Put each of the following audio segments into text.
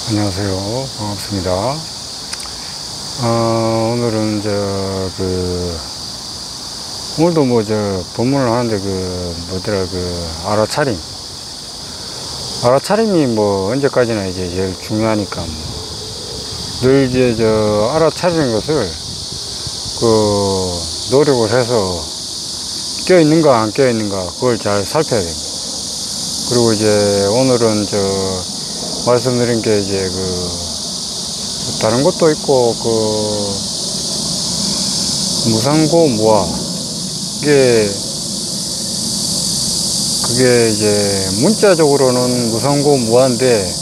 안녕하세요. 반갑습니다. 오늘은 오늘도 법문을 하는데 알아차림이 언제까지나 이제 제일 중요하니까 늘 알아차리는 것을 노력을 해서 껴있는가 안 껴있는가 그걸 잘 살펴야 됩니다. 그리고 이제 오늘은 말씀드린 게 다른 것도 있고 무상고 무아 그게 이제 문자적으로는 무상고 무아인데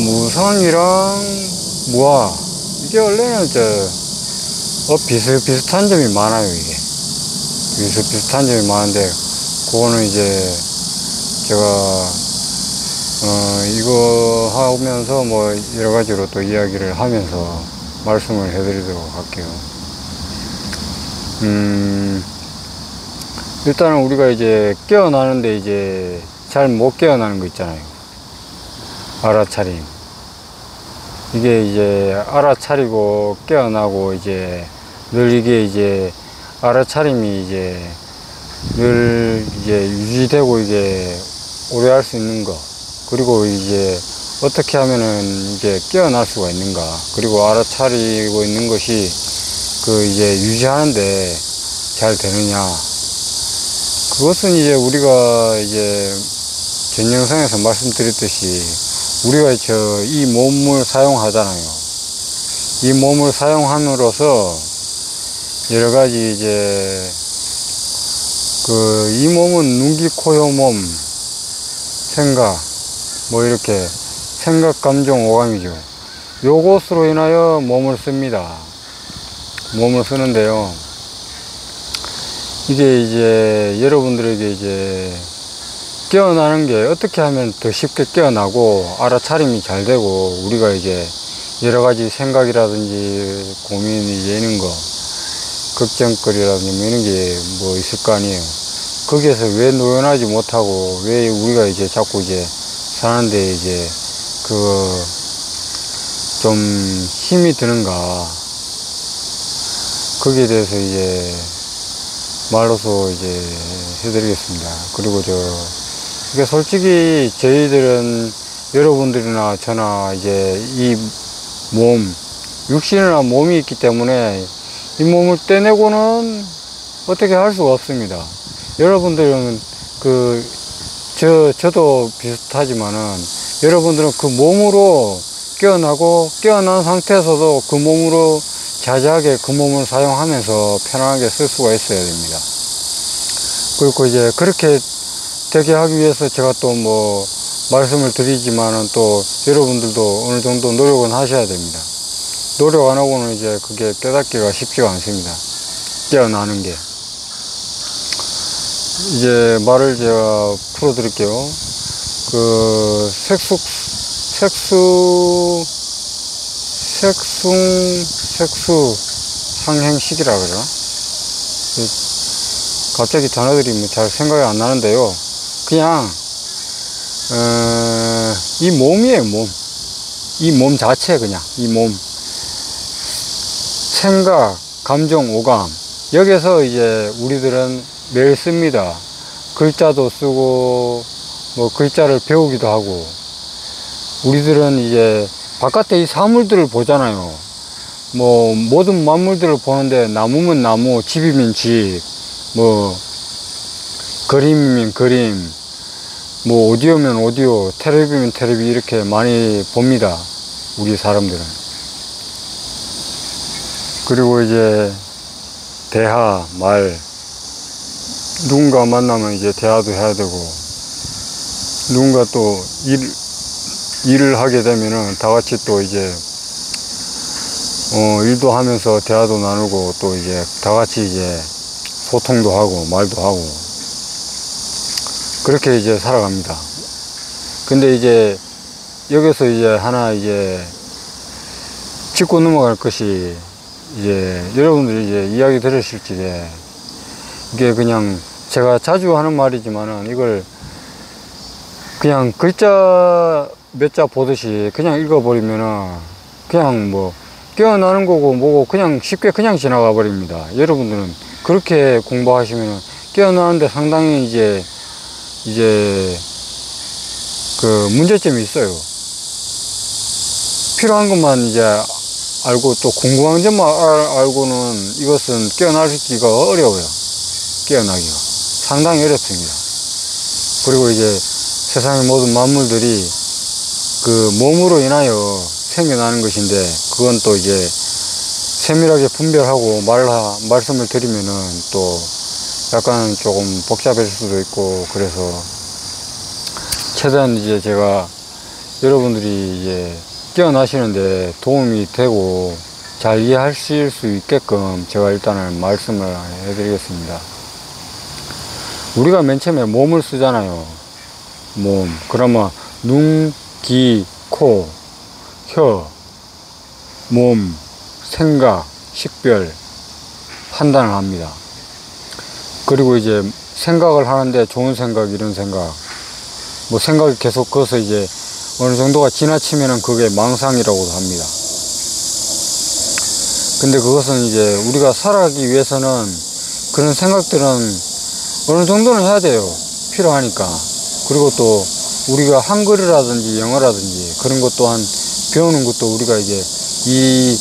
무상이랑 무아 이게 원래는 비슷비슷한 점이 많아요. 이게 비슷비슷한 점이 많은데 그거는 이제 제가 이거 하면서 여러 가지로 또 이야기를 하면서 말씀을 해드리도록 할게요. 일단은 우리가 이제 깨어나는데 이제 잘 못 깨어나는 거 있잖아요. 알아차림. 이게 이제 알아차리고 깨어나고 이제 늘 이게 이제 알아차림이 이제 늘 이제 유지되고 이게 오래 할 수 있는 거. 그리고 이제 어떻게 하면은 이제 깨어날 수가 있는가. 그리고 알아차리고 있는 것이 이제 유지하는데 잘 되느냐. 그것은 이제 우리가 이제 전 영상에서 말씀드렸듯이 우리가 이 몸을 사용하잖아요. 이 몸을 사용함으로써 여러 가지 이제 이 몸은 눈, 귀, 코, 혀, 몸, 생각, 이렇게 생각, 감정, 오감이죠. 요것으로 인하여 몸을 씁니다. 몸을 쓰는데요. 이게 이제 여러분들에게 이제 깨어나는 게 어떻게 하면 더 쉽게 깨어나고 알아차림이 잘 되고 우리가 이제 여러 가지 생각이라든지 고민이 이런 거 걱정거리라든지 이런 게 있을 거 아니에요. 거기에서 왜 노연하지 못하고 왜 우리가 이제 자꾸 이제 사는데 이제 좀 힘이 드는가. 거기에 대해서 이제 말로서 이제 해드리겠습니다. 그리고 이게 솔직히 저희들은 여러분들이나 저나 이제 이 육신이나 몸이 있기 때문에 이 몸을 떼내고는 어떻게 할 수가 없습니다. 여러분들은 저도 비슷하지만은 여러분들은 그 몸으로 깨어나고 깨어난 상태에서도 그 몸으로 자세하게 그 몸을 사용하면서 편안하게 쓸 수가 있어야 됩니다. 그리고 이제 그렇게 되게 하기 위해서 제가 또 말씀을 드리지만은 또 여러분들도 어느 정도 노력은 하셔야 됩니다. 노력 안 하고는 이제 그게 깨닫기가 쉽지가 않습니다. 깨어나는 게. 이제 말을 제가 풀어 드릴게요. 색수상행식이라 그러나? 갑자기 단어들이 잘 생각이 안 나는데요. 그냥, 이 몸이에요, 몸. 이 몸 자체, 그냥. 이 몸. 생각, 감정, 오감. 여기서 이제 우리들은 매일 씁니다. 글자도 쓰고, 글자를 배우기도 하고. 우리들은 이제 바깥에 이 사물들을 보잖아요. 모든 만물들을 보는데 나무면 나무, 집이면 집, 그림이면 그림, 오디오면 오디오, 텔레비면 텔레비 이렇게 많이 봅니다. 우리 사람들은. 그리고 이제 대화, 말, 누군가 만나면 이제 대화도 해야 되고, 누군가 또 일을 하게 되면은 다 같이 또 이제 일도 하면서 대화도 나누고 또 이제 다 같이 이제 소통도 하고 말도 하고 그렇게 이제 살아갑니다. 근데 이제 여기서 이제 하나 이제 짚고 넘어갈 것이 이제 여러분들이 이제 이야기 들으실 적에 이게 그냥 제가 자주 하는 말이지만은 이걸 그냥 글자 몇 자 보듯이 그냥 읽어버리면은 그냥 뭐 깨어나는 거고 뭐고 그냥 쉽게 그냥 지나가 버립니다. 여러분들은 그렇게 공부하시면은 깨어나는데 상당히 이제 그 문제점이 있어요. 필요한 것만 이제 알고 또 궁금한 점만 알고는 이것은 깨어나기가 어려워요. 깨어나기가 상당히 어렵습니다. 그리고 이제 세상의 모든 만물들이 그 몸으로 인하여 생겨나는 것인데, 그건 또 이제 세밀하게 분별하고 말씀을 드리면은 또 약간 조금 복잡할 수도 있고, 그래서 최대한 이제 제가 여러분들이 이제 깨어나시는데 도움이 되고 잘 이해하실 수 있게끔 제가 일단은 말씀을 해드리겠습니다. 우리가 맨 처음에 몸을 쓰잖아요. 몸. 그러면 눈, 귀, 코, 혀, 몸, 생각, 식별, 판단을 합니다. 그리고 이제 생각을 하는데 좋은 생각, 이런 생각, 뭐 생각이 계속 커서 이제 어느 정도가 지나치면은 그게 망상이라고도 합니다. 근데 그것은 이제 우리가 살아가기 위해서는 그런 생각들은 어느 정도는 해야 돼요. 필요하니까. 그리고 또 우리가 한글이라든지 영어라든지 그런 것 또한 배우는 것도 우리가 이제 이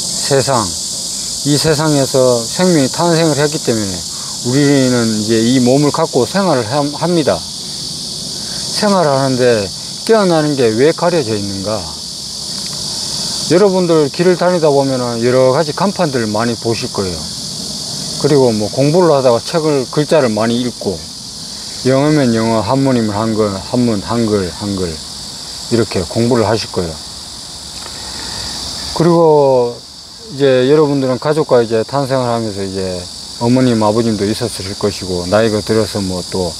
세상에서 생명이 탄생을 했기 때문에 우리는 이제 이 몸을 갖고 생활을 합니다. 생활을 하는데 깨어나는 게 왜 가려져 있는가? 여러분들 길을 다니다 보면은 여러 가지 간판들을 많이 보실 거예요. 그리고 뭐 공부를 하다가 글자를 많이 읽고, 영어면 영어, 한문이면 한문, 한글 이렇게 공부를 하실 거예요. 그리고 이제 여러분들은 가족과 이제 탄생을 하면서 이제 어머님, 아버님도 있었을 것이고, 나이가 들어서 뭐 또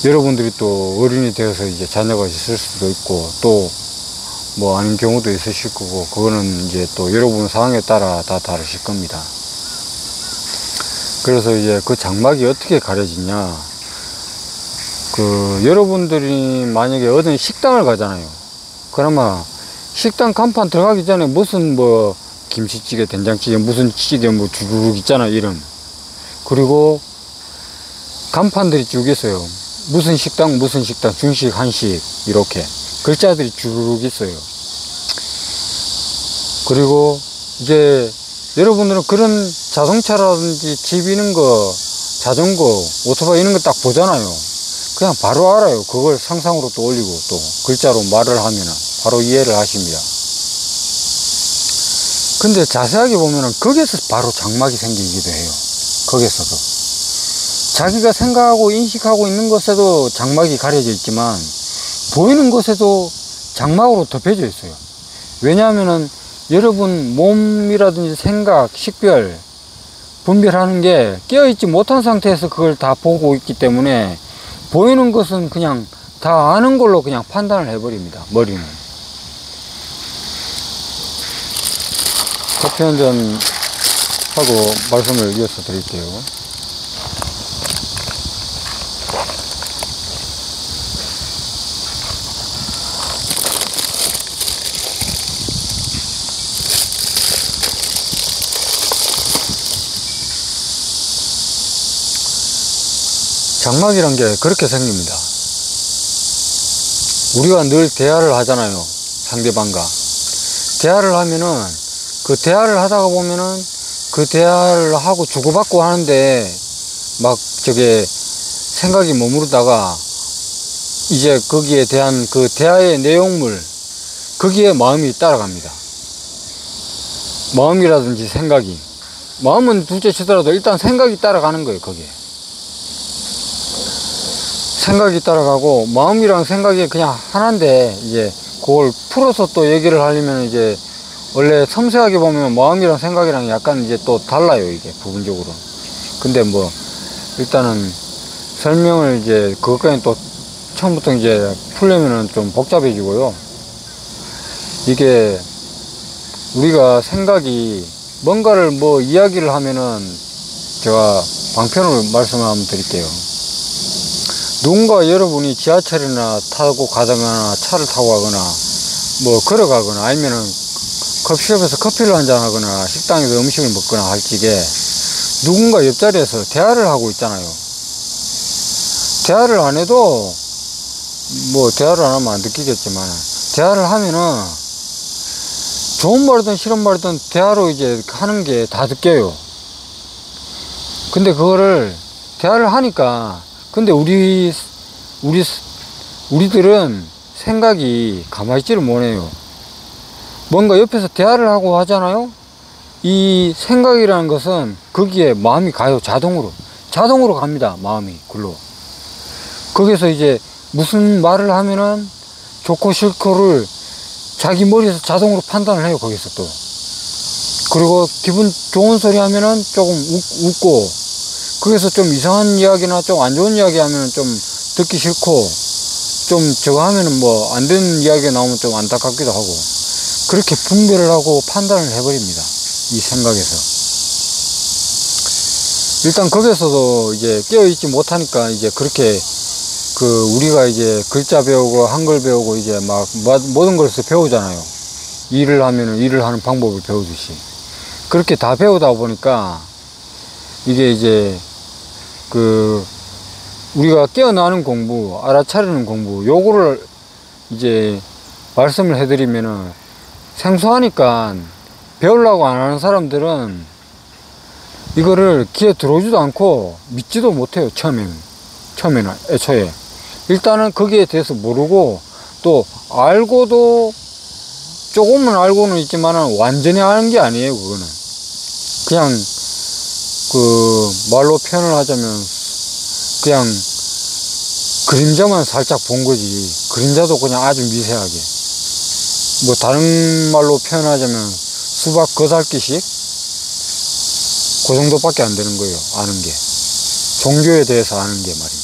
여러분들이 또 어른이 되어서 이제 자녀가 있을 수도 있고, 또 뭐 아닌 경우도 있으실 거고, 그거는 이제 또 여러분 상황에 따라 다 다르실 겁니다. 그래서 이제 그 장막이 어떻게 가려지냐, 여러분들이 만약에 어떤 식당을 가잖아요. 그러면 식당 간판 들어가기 전에 무슨 뭐 김치찌개, 된장찌개, 무슨 찌개 뭐 주르륵 있잖아, 이름. 그리고 간판들이 쭉 있어요. 무슨 식당, 중식, 한식, 이렇게 글자들이 주르륵 있어요. 그리고 이제 여러분들은 그런 자동차라든지 집 이런 거, 자전거, 오토바이 이런 거 딱 보잖아요. 그냥 바로 알아요. 그걸 상상으로 또 올리고 또 글자로 말을 하면은 바로 이해를 하십니다. 근데 자세하게 보면은 거기에서 바로 장막이 생기기도 해요. 거기에서도. 자기가 생각하고 인식하고 있는 것에도 장막이 가려져 있지만 보이는 것에도 장막으로 덮여져 있어요. 왜냐하면은 여러분 몸이라든지 생각, 식별, 분별하는 게 깨어있지 못한 상태에서 그걸 다 보고 있기 때문에 보이는 것은 그냥 다 아는 걸로 그냥 판단을 해버립니다. 머리는. 커피 한 잔 하고 말씀을 이어서 드릴게요. 장막이란 게 그렇게 생깁니다. 우리가 늘 대화를 하잖아요. 상대방과. 대화를 하면은 그 대화를 하다가 보면은 그 대화를 하고 주고받고 하는데 막 생각이 머무르다가 이제 거기에 대한 그 대화의 내용물, 거기에 마음이 따라갑니다. 마음이라든지 생각이. 마음은 둘째 치더라도 일단 생각이 따라가는 거예요, 거기에. 생각이 따라가고, 마음이랑 생각이 그냥 하나인데, 이제 그걸 풀어서 또 얘기를 하려면 이제 원래 섬세하게 보면 마음이랑 생각이랑 약간 이제 또 달라요, 이게 부분적으로. 근데 뭐 일단은 설명을 이제 그것까지 또 처음부터 이제 풀려면은 좀 복잡해지고요. 이게 우리가 생각이 뭔가를 뭐 이야기를 하면은 제가 방편으로 말씀을 한번 드릴게요. 누군가 여러분이 지하철이나 타고 가거나 차를 타고 가거나 뭐 걸어가거나 아니면은 커피숍에서 커피를 한잔하거나 식당에서 음식을 먹거나 할 적에 누군가 옆자리에서 대화를 하고 있잖아요. 대화를 안 해도 뭐 대화를 안 하면 안 느끼겠지만 대화를 하면은 좋은 말이든 싫은 말이든 대화로 이제 하는 게 다 느껴요. 근데 그거를 대화를 하니까 근데 우리들은 생각이 가만히 있지를 못해요. 뭔가 옆에서 대화를 하고 하잖아요. 이 생각이라는 것은 거기에 마음이 가요. 자동으로 갑니다. 마음이 글로. 거기서 이제 무슨 말을 하면은 좋고 싫고를 자기 머리에서 자동으로 판단을 해요. 거기서 또. 그리고 기분 좋은 소리 하면은 조금 웃고, 거기서 좀 이상한 이야기나 좀 안 좋은 이야기 하면은 좀 듣기 싫고, 좀 저거 하면은 뭐 안 되는 이야기가 나오면 좀 안타깝기도 하고, 그렇게 분별을 하고 판단을 해버립니다. 이 생각에서. 일단 거기서도 이제 깨어있지 못하니까 이제 그렇게 우리가 이제 글자 배우고 한글 배우고 이제 막 모든 것을 배우잖아요. 일을 하면은 일을 하는 방법을 배우듯이. 그렇게 다 배우다 보니까 이게 이제 우리가 깨어나는 공부, 알아차리는 공부, 요거를 이제 말씀을 해드리면은 생소하니까 배우려고 안 하는 사람들은 이거를 귀에 들어오지도 않고 믿지도 못해요. 처음에는 애초에. 일단은 거기에 대해서 모르고 또 알고도 조금은 알고는 있지만은 완전히 아는 게 아니에요. 그거는 그냥 말로 표현을 하자면 그냥 그림자만 살짝 본 거지. 그림자도 그냥 아주 미세하게, 뭐 다른 말로 표현하자면 수박 거살기식 그 정도밖에 안 되는 거예요. 아는 게, 종교에 대해서 아는 게 말입니다.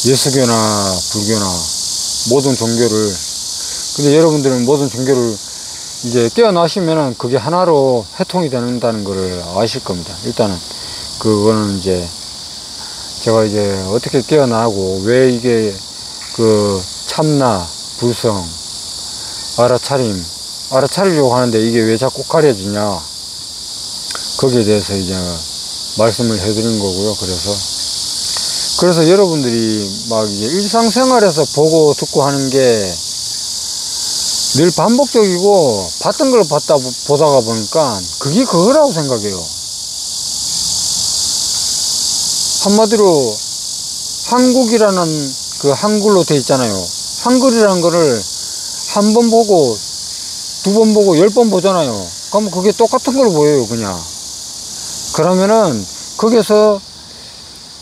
예수교나 불교나 모든 종교를. 근데 여러분들은 모든 종교를 이제 깨어나시면은 그게 하나로 해통이 된다는 거를 아실 겁니다. 일단은 그거는 이제 제가 이제 어떻게 깨어나고 왜 이게 참나, 불성, 알아차리려고 하는데 이게 왜 자꾸 가려지냐, 거기에 대해서 이제 말씀을 해드린 거고요. 그래서 여러분들이 막 이제 일상생활에서 보고 듣고 하는 게 늘 반복적이고 봤던 걸 보다가 보니까 그게 그거라고 생각해요. 한마디로 한국이라는 한글로 돼 있잖아요. 한글이라는 거를 한 번 보고 두 번 보고 10번 보잖아요. 그러면 그게 똑같은 걸 보여요. 그냥. 그러면은 거기서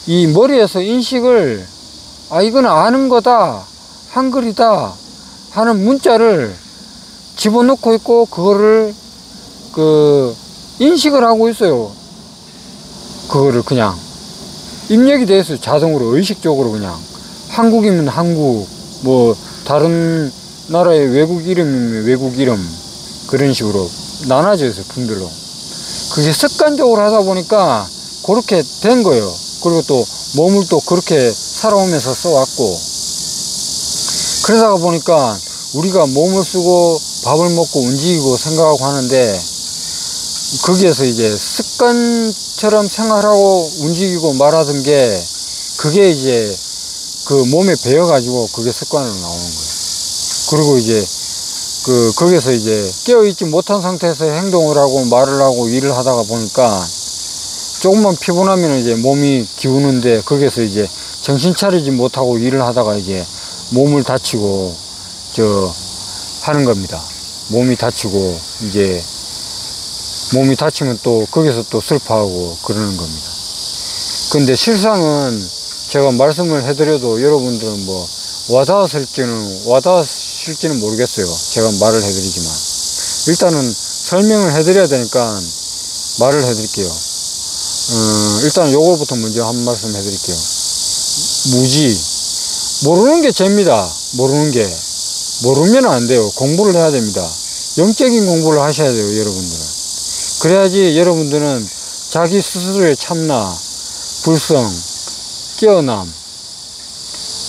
이 머리에서 인식을 이건 아는 거다, 한글이다 하는 문자를 집어넣고 있고 그거를 인식을 하고 있어요. 그거를 그냥 입력이 돼 있어요. 자동으로 의식적으로. 그냥 한국이면 한국, 뭐 다른 나라의 외국 이름이면 외국 이름, 그런 식으로 나눠져 있어요. 분별로. 그게 습관적으로 하다 보니까 그렇게 된 거예요. 그리고 또 몸을 또 그렇게 살아오면서 써왔고, 그러다가 보니까 우리가 몸을 쓰고 밥을 먹고 움직이고 생각하고 하는데 거기에서 이제 습관처럼 생활하고 움직이고 말하던 게 그게 이제 몸에 배어가지고 그게 습관으로 나오는 거예요. 그리고 이제 거기서 이제 깨어있지 못한 상태에서 행동을 하고 말을 하고 일을 하다가 보니까 조금만 피곤하면 이제 몸이 기우는데 거기서 이제 정신 차리지 못하고 일을 하다가 이제 몸을 다치고 하는 겁니다. 몸이 다치고 이제 몸이 다치면 또 거기서 또 슬퍼하고 그러는 겁니다. 근데 실상은 제가 말씀을 해드려도 여러분들은 뭐 와닿으실지는 모르겠어요. 제가 말을 해드리지만 일단은 설명을 해드려야 되니까 말을 해드릴게요. 일단 요거부터 먼저 한 말씀 해드릴게요. 무지, 모르는 게 죄입니다. 모르면 안 돼요. 공부를 해야 됩니다. 영적인 공부를 하셔야 돼요. 여러분들은. 그래야지 여러분들은 자기 스스로의 참나, 불성,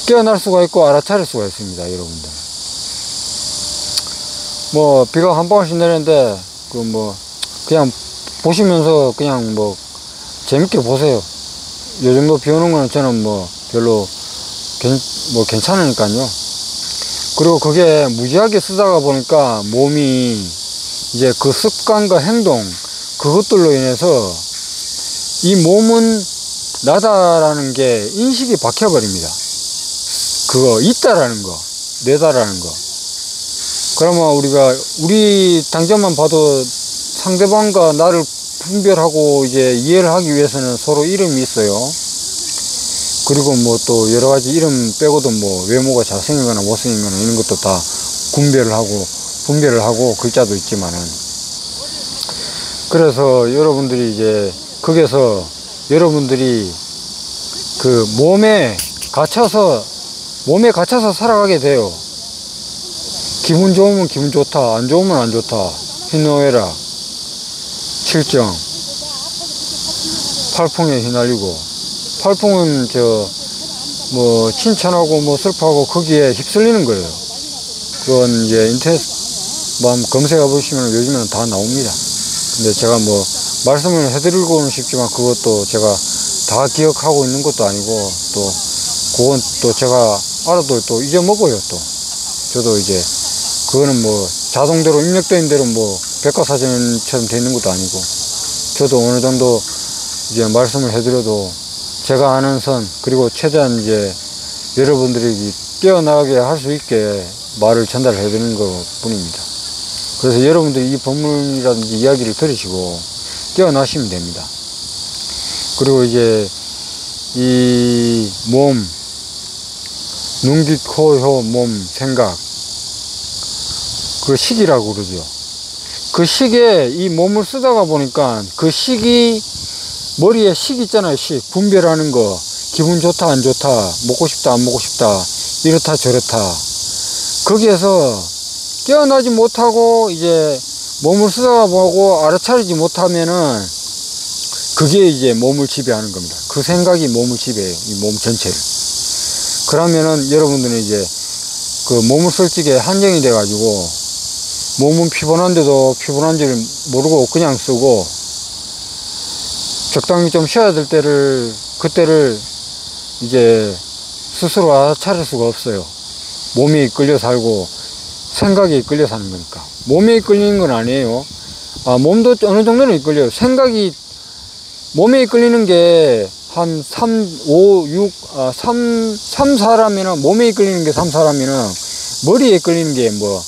깨어날 수가 있고 알아차릴 수가 있습니다. 여러분들. 뭐 비가 한 방울씩 내리는데 그 뭐 그냥 보시면서 그냥 뭐 재밌게 보세요. 요 정도 비 오는 거는 저는 뭐 별로 괜찮으니까요. 그리고 그게 무지하게 쓰다가 보니까 몸이 이제 그 습관과 행동 그것들로 인해서 이 몸은 나다라는 게 인식이 박혀버립니다. 그거 있다라는 거, 내다라는 거. 그러면 우리 당장만 봐도 상대방과 나를 분별하고 이제 이해를 하기 위해서는 서로 이름이 있어요. 그리고 뭐 또 여러 가지 이름 빼고도 뭐 외모가 잘생기거나 못생기거나 이런 것도 다 분별을 하고 글자도 있지만은. 그래서 여러분들이 이제 거기서 여러분들이 그 몸에 갇혀서 살아가게 돼요. 기분 좋으면 기분 좋다, 안 좋으면 안 좋다, 희노애락, 칠정, 팔풍에 휘날리고, 팔풍은 뭐 칭찬하고 뭐 슬퍼하고 거기에 휩쓸리는 거예요. 그건 이제 인터넷 한번 검색해 보시면 요즘에는 다 나옵니다. 근데 제가 뭐 말씀을 해드리고는 싶지만 그것도 제가 다 기억하고 있는 것도 아니고, 또 그건 또 제가 알아도 또 잊어먹어요. 또 저도 이제 그거는 뭐 자동대로 입력된 대로 뭐 백과사전처럼 되어 있는 것도 아니고, 저도 어느 정도 이제 말씀을 해드려도 제가 아는 선, 그리고 최대한 이제 여러분들이 깨어나게 할 수 있게 말을 전달해 드리는 것 뿐입니다. 그래서 여러분들이 이 법문이라든지 이야기를 들으시고 깨어나시면 됩니다. 그리고 이제 이 몸, 눈, 귀, 코, 혀, 몸, 생각, 그 식이라고 그러죠. 그 식에 이 몸을 쓰다가 보니까 그 식이, 머리에 식 있잖아요. 식, 분별하는 거, 기분 좋다 안 좋다, 먹고 싶다 안 먹고 싶다, 이렇다 저렇다. 거기에서 깨어나지 못하고 이제 몸을 쓰다가 보고 알아차리지 못하면은 그게 이제 몸을 지배하는 겁니다. 그 생각이 몸을 지배해요. 이 몸 전체를. 그러면은 여러분들은 이제 그 몸을 쓸 적에 한정이 돼 가지고 몸은 피곤한데도 피곤한지를 모르고 그냥 쓰고, 적당히 좀 쉬어야 될 때를 그때를 이제 스스로 알아차릴 수가 없어요. 몸이 이끌려 살고 생각이 이끌려 사는 거니까. 몸에 이끌리는 건 아니에요. 몸도 어느 정도는 이끌려요. 생각이 몸에 이끌리는 게 한 3, 5, 6, 3, 4라면은, 몸에 이끌리는 게 3, 4라면은 머리에 이끌리는 게 뭐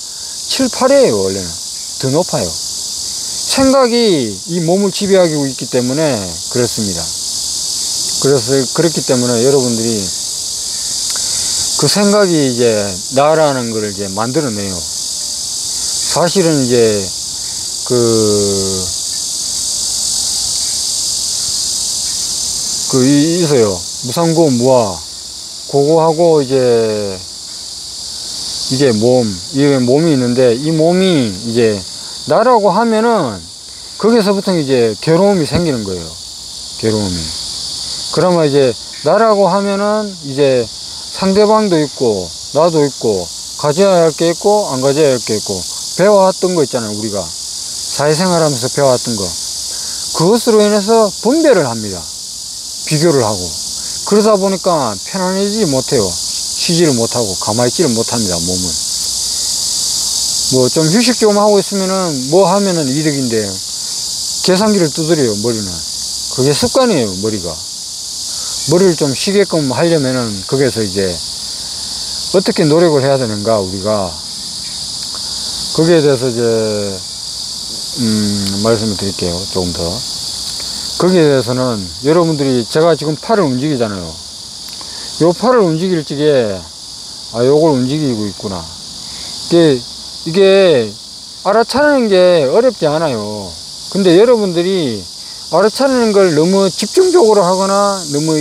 7, 8이에요. 원래는 더 높아요. 생각이 이 몸을 지배하고 있기 때문에 그렇습니다. 그래서 그렇기 때문에 여러분들이 그 생각이 이제 나라는 걸 이제 만들어내요. 사실은 이제 있어요. 무상고 무아. 그거하고 이제 이게 몸이 있는데, 이 몸이 이제 나라고 하면은 거기서부터 이제 괴로움이 생기는 거예요. 괴로움이. 그러면 이제 나라고 하면은 이제 상대방도 있고 나도 있고 가져야 할 게 있고 안 가져야 할 게 있고, 배워왔던 거 있잖아요. 우리가 사회생활 하면서 배워왔던 거, 그것으로 인해서 분별을 합니다. 비교를 하고. 그러다 보니까 편안해지지 못해요. 쉬지를 못하고 가만히 있지를 못합니다. 몸은 뭐 좀 휴식 좀 하고 있으면은 뭐 하면은 이득인데 계산기를 두드려요. 머리는. 그게 습관이에요. 머리를 좀 쉬게끔 하려면은 거기에서 이제 어떻게 노력을 해야 되는가, 우리가 거기에 대해서 이제 말씀을 드릴게요. 조금 더. 거기에 대해서는 여러분들이, 제가 지금 팔을 움직이잖아요. 요 팔을 움직일 적에 요걸 움직이고 있구나. 이게 알아차리는 게 어렵지 않아요. 근데 여러분들이 알아차리는 걸 너무 집중적으로 하거나 너무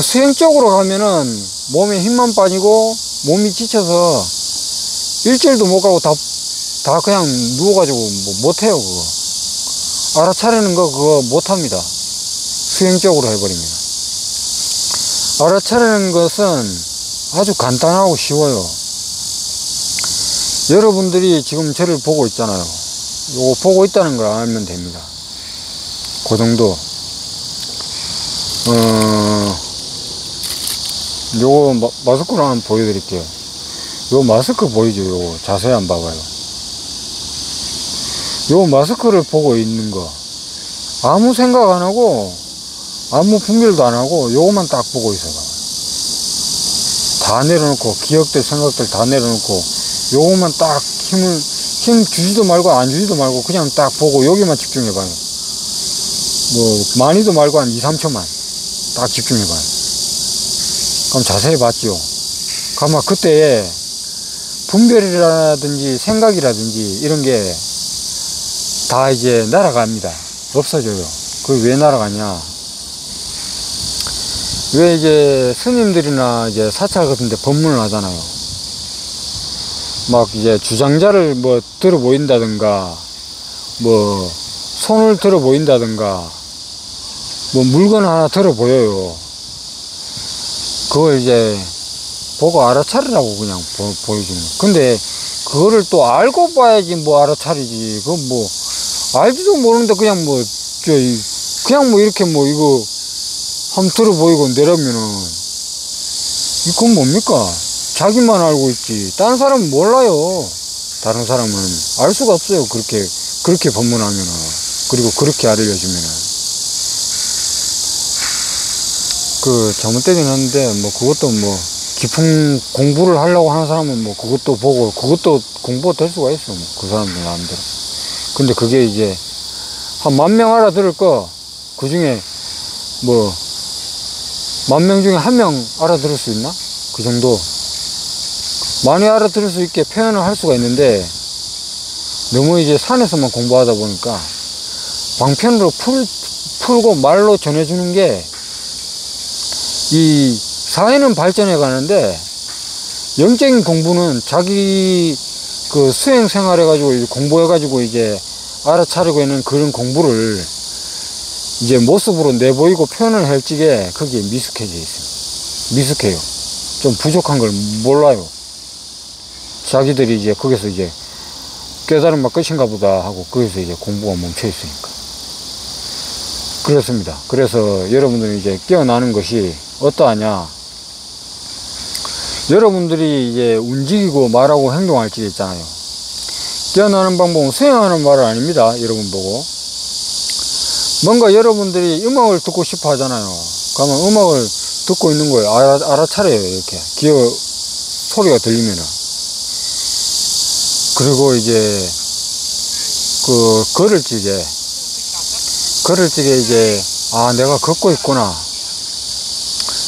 수행적으로 가면은 몸에 힘만 빠지고 몸이 지쳐서 일주일도 못 가고 다 그냥 누워가지고 뭐 못해요. 그거 알아차리는 거 그거 못합니다. 수행적으로 해버립니다. 알아차리는 것은 아주 간단하고 쉬워요. 여러분들이 지금 저를 보고 있잖아요. 요거 보고 있다는 걸 알면 됩니다. 그 정도. 요거 마스크로 한번 보여드릴게요. 요 마스크 보이죠? 요거 자세히 한번 봐봐요. 요 마스크를 보고 있는 거 아무 생각 안 하고 아무 분별도 안 하고 요거만 딱 보고 있어봐. 다 내려놓고 기억들 생각들 다 내려놓고 요거만 딱 힘 주지도 말고 안 주지도 말고 그냥 딱 보고 여기만 집중해봐요. 뭐 많이도 말고 한 2, 3초만 딱 집중해봐요. 그럼 자세히 봤죠. 아마 그때에 분별이라든지 생각이라든지 이런 게 다 이제 날아갑니다. 없어져요. 그게 왜 날아가냐? 왜 이제 스님들이나 이제 사찰 같은 데 법문을 하잖아요. 막 이제 주장자를 뭐 들어 보인다든가, 뭐 손을 들어 보인다든가, 뭐 물건 하나 들어 보여요. 그걸 이제 보고 알아차리라고 그냥 보여주는 거예요. 근데 그거를 또 알고 봐야지 뭐 알아차리지. 그건 뭐 알지도 모르는데 그냥 뭐 그냥 뭐 이렇게 뭐 이거 한번 들어 보이고 내려면은 이건 뭡니까? 자기만 알고 있지 다른 사람은 몰라요. 다른 사람은 알 수가 없어요. 그렇게 법문하면은, 그리고 그렇게 알려주면은. 그 잘못되긴 하는데 뭐 그것도 뭐 깊은 공부를 하려고 하는 사람은 뭐 그것도 보고 그것도 공부가 될 수가 있어. 뭐 그 사람들 마음대로. 근데 그게 이제 한 10,000명 알아들을 거 그 중에 뭐 10,000명 중에 1명 알아들을 수 있나? 그 정도. 많이 알아들을 수 있게 표현을 할 수가 있는데 너무 이제 산에서만 공부하다 보니까 방편으로 풀고 말로 전해주는 게 이 사회는 발전해 가는데 영적인 공부는 자기 그 수행 생활 해가지고 공부해 가지고 이제 알아차리고 있는 그런 공부를 이제 모습으로 내보이고 표현을 할 적에 거기에 미숙해져 있어요. 미숙해요. 좀 부족한 걸 몰라요. 자기들이 이제 거기서 이제 깨달은 바 끝인가 보다 하고 거기서 이제 공부가 멈춰 있으니까. 그렇습니다. 그래서 여러분들이 이제 깨어나는 것이 어떠하냐. 여러분들이 이제 움직이고 말하고 행동할 적이 있잖아요. 깨어나는 방법은 수행하는 말은 아닙니다. 여러분 보고. 뭔가 여러분들이 음악을 듣고 싶어 하잖아요. 그러면 음악을 듣고 있는 거예요. 알아차려요. 이렇게. 소리가 들리면은. 그리고 이제, 걸을 적에 이제, 아, 내가 걷고 있구나.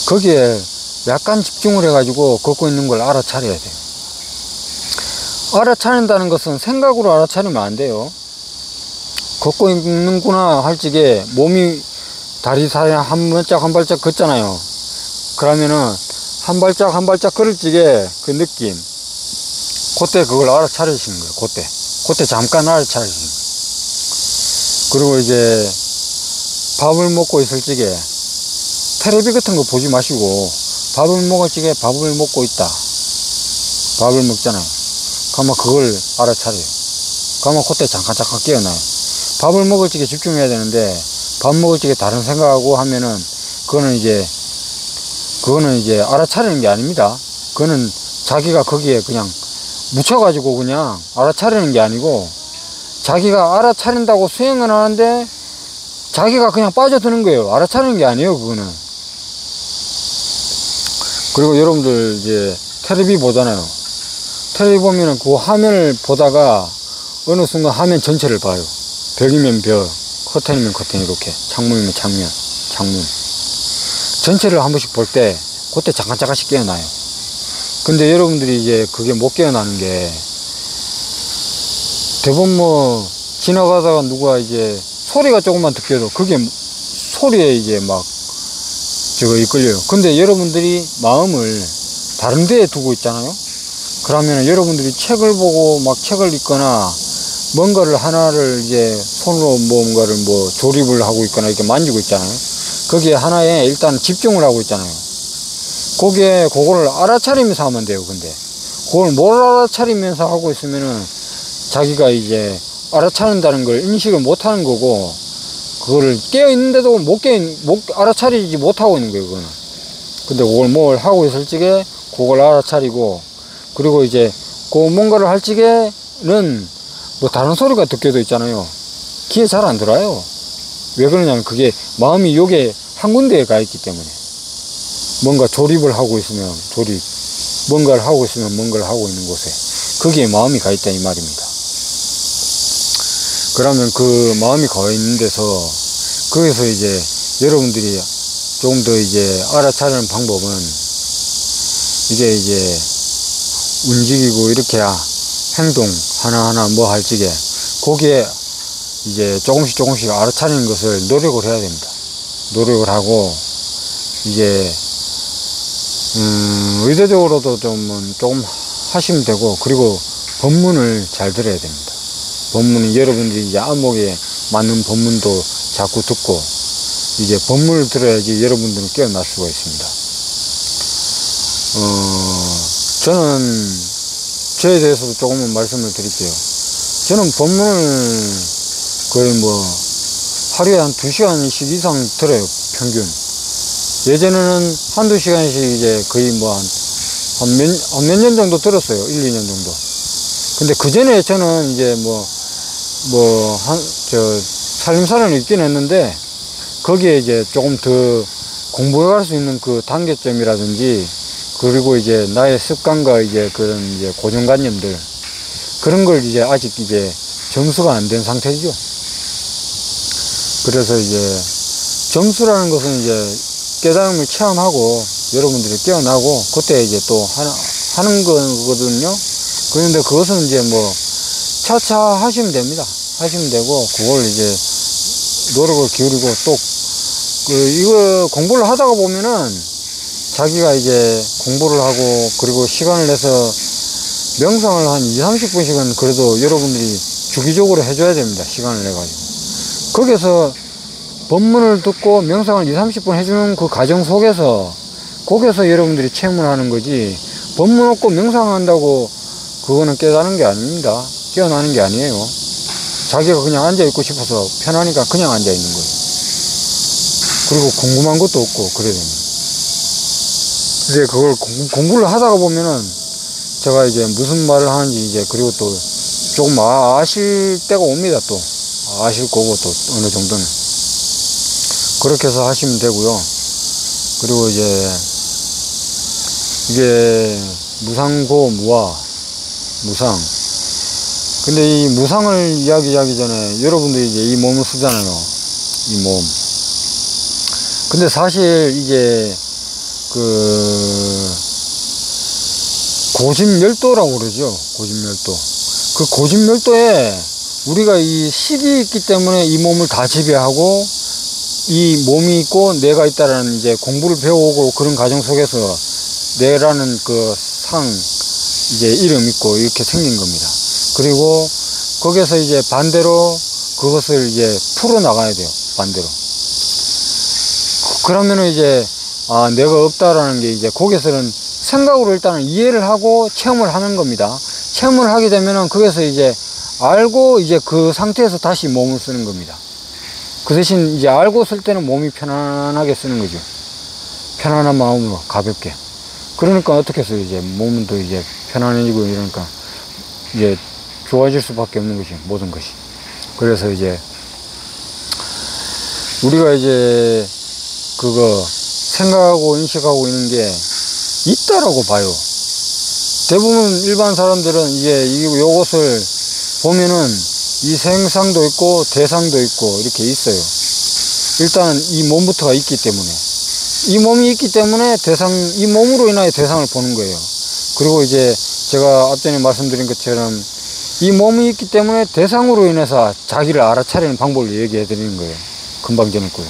거기에 약간 집중을 해가지고 걷고 있는 걸 알아차려야 돼요. 알아차린다는 것은 생각으로 알아차리면 안 돼요. 걷고 있는구나 할 적에 몸이 다리 사이에 한 발짝 걷잖아요. 그러면은 한 발짝 걸을 적에 그 느낌, 그때 그걸 알아차리시는 거예요. 그때 잠깐 알아차리시는 거예요. 그리고 이제 밥을 먹고 있을 적에 텔레비 같은 거 보지 마시고 밥을 먹을 적에 밥을 먹고 있다. 밥을 먹잖아요. 그러면 그걸 알아차려요. 그러면 그때 잠깐 깨어나요. 밥을 먹을 적에 집중해야 되는데 밥 먹을 적에 다른 생각하고 하면은 그거는 이제 알아차리는 게 아닙니다. 그거는 자기가 거기에 그냥 묻혀가지고 그냥 알아차리는 게 아니고 자기가 알아차린다고 수행은 하는데 자기가 그냥 빠져드는 거예요. 알아차리는 게 아니에요. 그거는. 그리고 여러분들 이제 텔레비 보잖아요. 텔레비 보면은 그 화면을 보다가 어느 순간 화면 전체를 봐요. 벽이면 벽, 커튼이면 커튼, 이렇게 창문이면 창문 전체를 한 번씩 볼 때 그때 잠깐씩 깨어나요. 근데 여러분들이 이제 그게 못 깨어나는 게 대부분 뭐 지나가다가 누가 이제 소리가 조금만 듣게도 그게 소리에 이제 막 이끌려요. 근데 여러분들이 마음을 다른 데에 두고 있잖아요. 그러면 여러분들이 책을 보고 막 책을 읽거나 뭔가를 하나를 이제 손으로 뭔가를 뭐 조립을 하고 있거나 이렇게 만지고 있잖아요. 거기에 하나에 일단 집중을 하고 있잖아요. 그거를 알아차리면서 하면 돼요. 근데 그걸 못 알아차리면서 하고 있으면은 자기가 이제 알아차린다는 걸 인식을 못 하는 거고, 그거를 깨어있는데도 알아차리지 못하고 있는 거예요, 그거는. 근데 그걸 뭘 하고 있을 적에 그걸 알아차리고, 그리고 이제 그 뭔가를 할 적에는 뭐 다른 소리가 듣게도 있잖아요. 귀에 잘 안 들어요. 왜 그러냐면 그게 마음이 요게 한 군데에 가 있기 때문에. 뭔가 조립을 하고 있으면 뭔가를 하고 있으면 뭔가를 하고 있는 곳에 거기에 마음이 가 있다 이 말입니다. 그러면 그 마음이 가 있는 데서 거기서 이제 여러분들이 조금 더 이제 알아차리는 방법은 이게 이제 움직이고 이렇게 행동 하나하나 뭐 할 적에 거기에 이제 조금씩 알아차리는 것을 노력을 해야 됩니다. 노력을 하고 이제 의도적으로도 조금 하시면 되고, 그리고 법문을 잘 들어야 됩니다. 법문은 여러분들이 이제 안목에 맞는 법문도 자꾸 듣고, 이제 법문을 들어야지 여러분들은 깨어날 수가 있습니다. 저는 저에 대해서도 조금은 말씀을 드릴게요. 저는 법문을 거의 하루에 한 2시간씩 이상 들어요, 평균. 예전에는 한두 시간씩 이제 거의 한 몇 년 정도 들었어요. 1, 2년 정도. 근데 그 전에 저는 이제 살림살이는 있긴 했는데, 거기에 이제 조금 더 공부해 갈 수 있는 그 단계점이라든지, 그리고 이제 나의 습관과 이제 그런 이제 고정관념들, 그런 걸 이제 아직 이제 정수가 안 된 상태죠. 그래서 이제 정수라는 것은 이제 깨달음을 체험하고 여러분들이 깨어나고 그때 이제 또 하는 거거든요. 그런데 그것은 이제 차차 하시면 됩니다. 하시면 되고, 그걸 이제 노력을 기울이고 또 이거 공부를 하다가 보면은 자기가 이제 공부를 하고 그리고 시간을 내서 명상을 한 20, 30분씩은 그래도 여러분들이 주기적으로 해줘야 됩니다. 시간을 내가지고. 거기서 법문을 듣고 명상을 20, 30분 해주는 그 과정 속에서 거기서 여러분들이 체험을 하는 거지, 법문 없고 명상한다고 그거는 깨닫는 게 아닙니다. 깨어나는 게 아니에요. 자기가 그냥 앉아있고 싶어서 편하니까 그냥 앉아있는 거예요. 그리고 궁금한 것도 없고 그래야 됩니다. 이제 그걸 공부를 하다가 보면은 제가 이제 무슨 말을 하는지 이제 그리고 또 조금 아실 때가 옵니다. 또 아실 거고 또 어느 정도는 그렇게 해서 하시면 되고요. 그리고 이제 이게 무상고 무아 무상. 근데 이 무상을 이야기하기 전에 여러분들이 이제 이 몸을 쓰잖아요. 이 몸. 근데 사실 이게 고집멸도라고 그러죠. 고집멸도. 그 고집멸도에 우리가 이 식이 있기 때문에 이 몸을 다 지배하고, 이 몸이 있고 내가 있다라는 이제 공부를 배워오고 그런 과정 속에서 내라는 그 이제 이름 있고 이렇게 생긴 겁니다. 그리고 거기서 이제 반대로 그것을 이제 풀어나가야 돼요. 반대로. 그러면은 이제 내가 없다라는 게 이제 거기서는 생각으로 일단은 이해를 하고 체험을 하는 겁니다. 체험을 하게 되면은 거기서 이제 알고 이제 그 상태에서 다시 몸을 쓰는 겁니다. 그 대신 이제 알고 쓸 때는 몸이 편안하게 쓰는 거죠. 편안한 마음으로 가볍게. 그러니까 어떻게 해서 이제 몸은 또 이제 편안해지고 이러니까 이제 좋아질 수밖에 없는 것이, 모든 것이. 그래서 이제 우리가 이제 그거 생각하고 인식하고 있는 게 있다라고 봐요. 대부분 일반 사람들은 이제 요것을 보면은 이 생상도 있고 대상도 있고 이렇게 있어요. 일단 이 몸부터가 있기 때문에, 이 몸이 있기 때문에 이 몸으로 인하여 대상을 보는 거예요. 그리고 이제 제가 앞전에 말씀드린 것처럼 이 몸이 있기 때문에 대상으로 인해서 자기를 알아차리는 방법을 얘기해 드리는 거예요. 금방 전했고요.